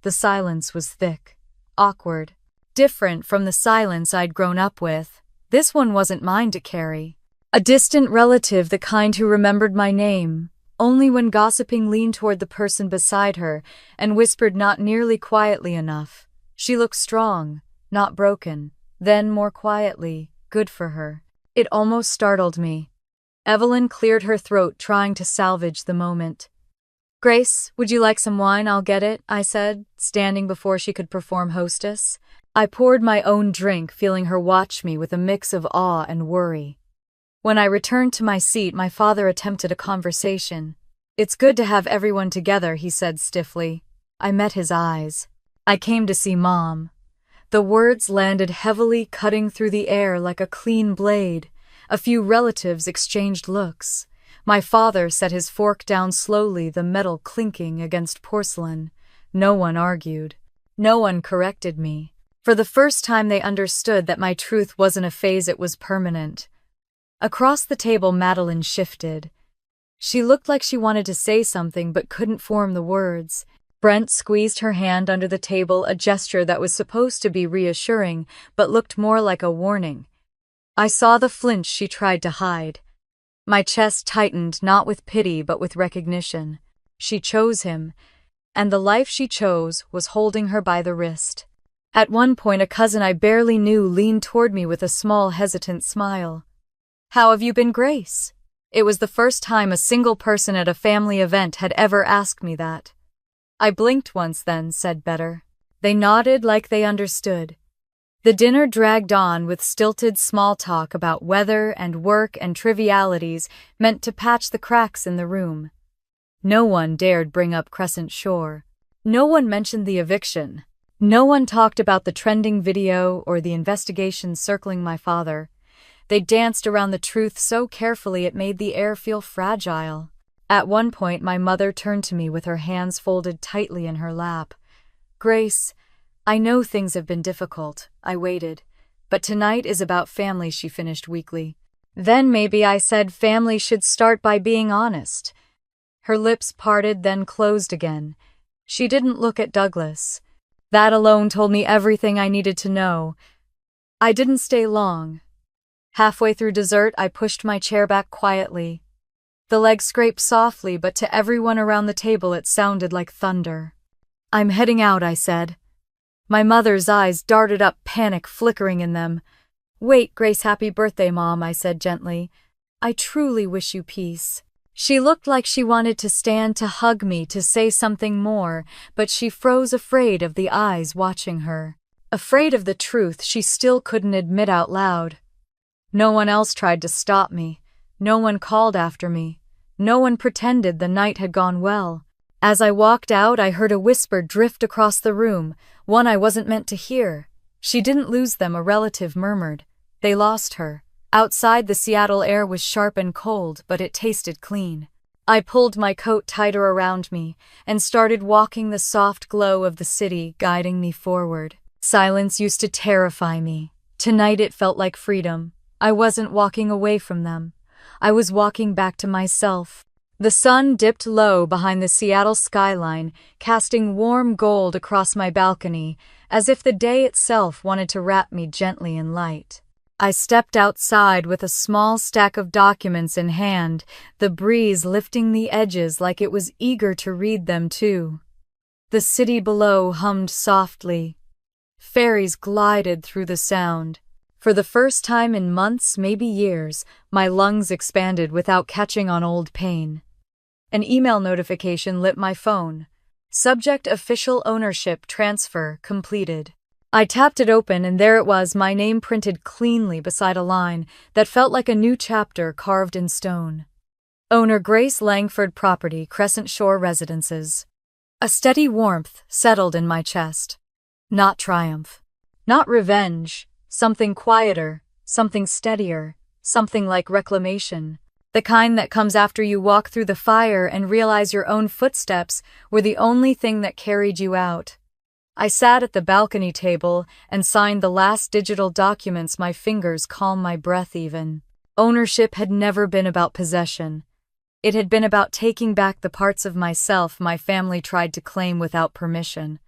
The silence was thick, awkward, different from the silence I'd grown up with. This one wasn't mine to carry. A distant relative, the kind who remembered my name, Only when gossiping leaned toward the person beside her and whispered not nearly quietly enough. She looked strong, not broken. Then, more quietly, good for her. It almost startled me. Evelyn cleared her throat, trying to salvage the moment. "Grace, would you like some wine? I'll get it," I said, standing before she could perform hostess. I poured my own drink, feeling her watch me with a mix of awe and worry. When I returned to my seat, my father attempted a conversation. "It's good to have everyone together," he said stiffly. I met his eyes. "I came to see Mom." The words landed heavily, cutting through the air like a clean blade. A few relatives exchanged looks. My father set his fork down slowly, the metal clinking against porcelain. No one argued. No one corrected me. For the first time, they understood that my truth wasn't a phase, it was permanent. Across the table, Madeline shifted. She looked like she wanted to say something but couldn't form the words. Brent squeezed her hand under the table, a gesture that was supposed to be reassuring but looked more like a warning. I saw the flinch she tried to hide. My chest tightened, not with pity but with recognition. She chose him, and the life she chose was holding her by the wrist. At one point, a cousin I barely knew leaned toward me with a small, hesitant smile. "How have you been, Grace?" It was the first time a single person at a family event had ever asked me that. I blinked once, then said better. They nodded like they understood. The dinner dragged on with stilted small talk about weather and work and trivialities meant to patch the cracks in the room. No one dared bring up Crescent Shore. No one mentioned the eviction. No one talked about the trending video or the investigation circling my father. They danced around the truth so carefully it made the air feel fragile. At one point, my mother turned to me with her hands folded tightly in her lap. "Grace, I know things have been difficult." I waited. "But tonight is about family," she finished weakly. Then maybe, I said, family should start by being honest. Her lips parted, then closed again. She didn't look at Douglas. That alone told me everything I needed to know. I didn't stay long. Halfway through dessert, I pushed my chair back quietly. The leg scraped softly, but to everyone around the table it sounded like thunder. "I'm heading out," I said. My mother's eyes darted up, panic flickering in them. "Wait, Grace, happy birthday, Mom," I said gently. "I truly wish you peace." She looked like she wanted to stand, to hug me, to say something more, but she froze, afraid of the eyes watching her. Afraid of the truth she still couldn't admit out loud. No one else tried to stop me. No one called after me. No one pretended the night had gone well. As I walked out, I heard a whisper drift across the room, one I wasn't meant to hear. "She didn't lose them," a relative murmured. "They lost her." Outside, the Seattle air was sharp and cold, but it tasted clean. I pulled my coat tighter around me and started walking, the soft glow of the city guiding me forward. Silence used to terrify me. Tonight it felt like freedom. I wasn't walking away from them. I was walking back to myself. The sun dipped low behind the Seattle skyline, casting warm gold across my balcony, as if the day itself wanted to wrap me gently in light. I stepped outside with a small stack of documents in hand, the breeze lifting the edges like it was eager to read them too. The city below hummed softly. Ferries glided through the sound. For the first time in months, maybe years, my lungs expanded without catching on old pain. An email notification lit my phone. Subject: official ownership transfer completed. I tapped it open, and there it was, my name printed cleanly beside a line that felt like a new chapter carved in stone. Owner: Grace Langford, property Crescent Shore Residences. A steady warmth settled in my chest. Not triumph. Not revenge. Something quieter, something steadier, something like reclamation. The kind that comes after you walk through the fire and realize your own footsteps were the only thing that carried you out. I sat at the balcony table and signed the last digital documents, my fingers calm, my breath even. Ownership had never been about possession. It had been about taking back the parts of myself my family tried to claim without permission.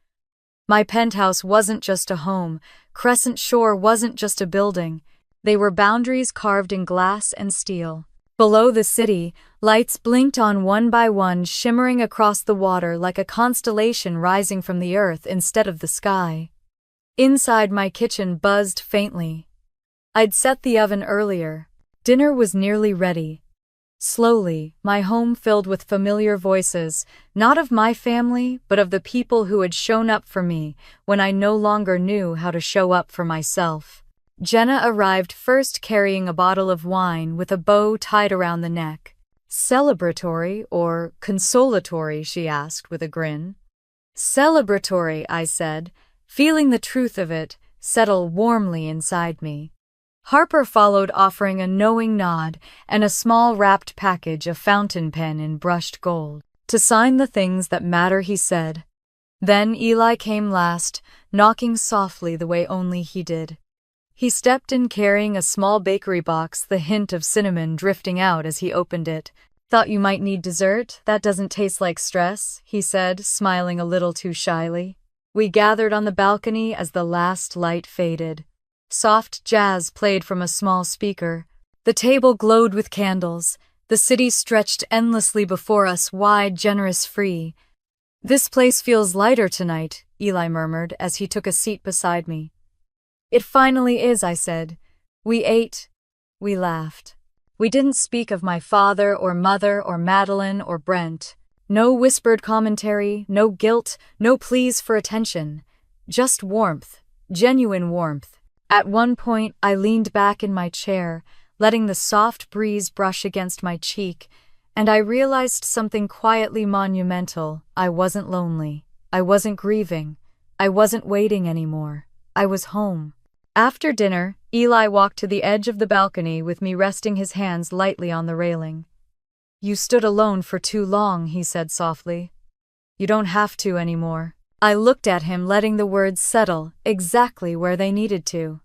My penthouse wasn't just a home. Crescent Shore wasn't just a building. They were boundaries carved in glass and steel. Below the city, lights blinked on one by one, shimmering across the water like a constellation rising from the earth instead of the sky. Inside, my kitchen buzzed faintly. I'd set the oven earlier. Dinner was nearly ready. Slowly, my home filled with familiar voices, not of my family, but of the people who had shown up for me when I no longer knew how to show up for myself. Jenna arrived first, carrying a bottle of wine with a bow tied around the neck. "Celebratory or consolatory?" she asked with a grin. "Celebratory," I said, feeling the truth of it settle warmly inside me. Harper followed, offering a knowing nod and a small wrapped package, a fountain pen in brushed gold. "To sign the things that matter," he said. Then Eli came last, knocking softly the way only he did. He stepped in carrying a small bakery box, the hint of cinnamon drifting out as he opened it. "Thought you might need dessert? That doesn't taste like stress," he said, smiling a little too shyly. We gathered on the balcony as the last light faded. Soft jazz played from a small speaker. The table glowed with candles. The city stretched endlessly before us, wide, generous, free. "This place feels lighter tonight," Eli murmured as he took a seat beside me. "It finally is," I said. We ate. We laughed. We didn't speak of my father or mother or Madeline or Brent. No whispered commentary, no guilt, no pleas for attention. Just warmth, genuine warmth. At one point, I leaned back in my chair, letting the soft breeze brush against my cheek, and I realized something quietly monumental. I wasn't lonely. I wasn't grieving. I wasn't waiting anymore. I was home. After dinner, Eli walked to the edge of the balcony with me, resting his hands lightly on the railing. "You stood alone for too long," he said softly. "You don't have to anymore." I looked at him, letting the words settle exactly where they needed to.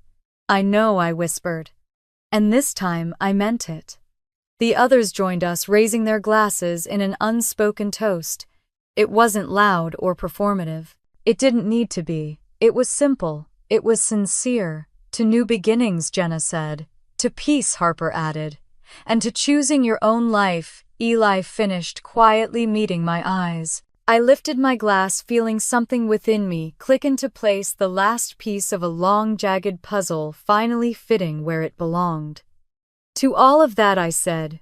"I know," I whispered. And this time I meant it. The others joined us, raising their glasses in an unspoken toast. It wasn't loud or performative. It didn't need to be. It was simple. It was sincere. "To new beginnings," Jenna said. "To peace," Harper added. "And to choosing your own life," Eli finished, quietly meeting my eyes. I lifted my glass, feeling something within me click into place, the last piece of a long, jagged puzzle finally fitting where it belonged. "To all of that," I said,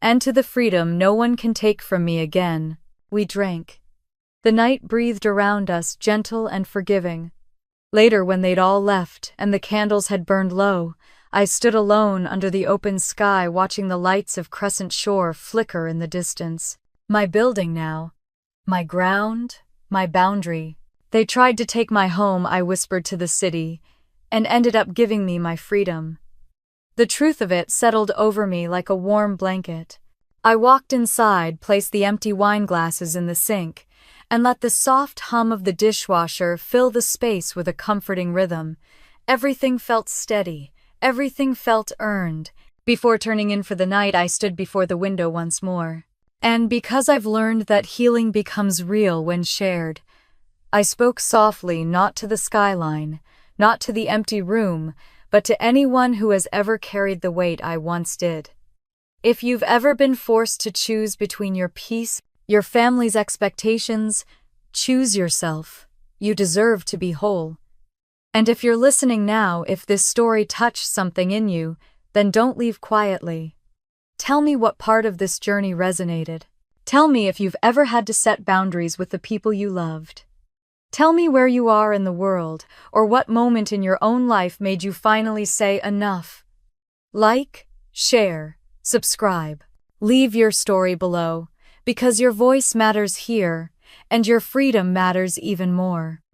"and to the freedom no one can take from me again." We drank. The night breathed around us, gentle and forgiving. Later, when they'd all left and the candles had burned low, I stood alone under the open sky, watching the lights of Crescent Shore flicker in the distance. My building now. My ground, my boundary. "They tried to take my home," I whispered to the city, "and ended up giving me my freedom." The truth of it settled over me like a warm blanket. I walked inside, placed the empty wine glasses in the sink, and let the soft hum of the dishwasher fill the space with a comforting rhythm. Everything felt steady. Everything felt earned. Before turning in for the night, I stood before the window once more. And because I've learned that healing becomes real when shared, I spoke softly, not to the skyline, not to the empty room, but to anyone who has ever carried the weight I once did. If you've ever been forced to choose between your peace, your family's expectations, choose yourself. You deserve to be whole. And if you're listening now, if this story touched something in you, then don't leave quietly. Tell me what part of this journey resonated. Tell me if you've ever had to set boundaries with the people you loved. Tell me where you are in the world, or what moment in your own life made you finally say enough. Like, share, subscribe. Leave your story below, because your voice matters here, and your freedom matters even more.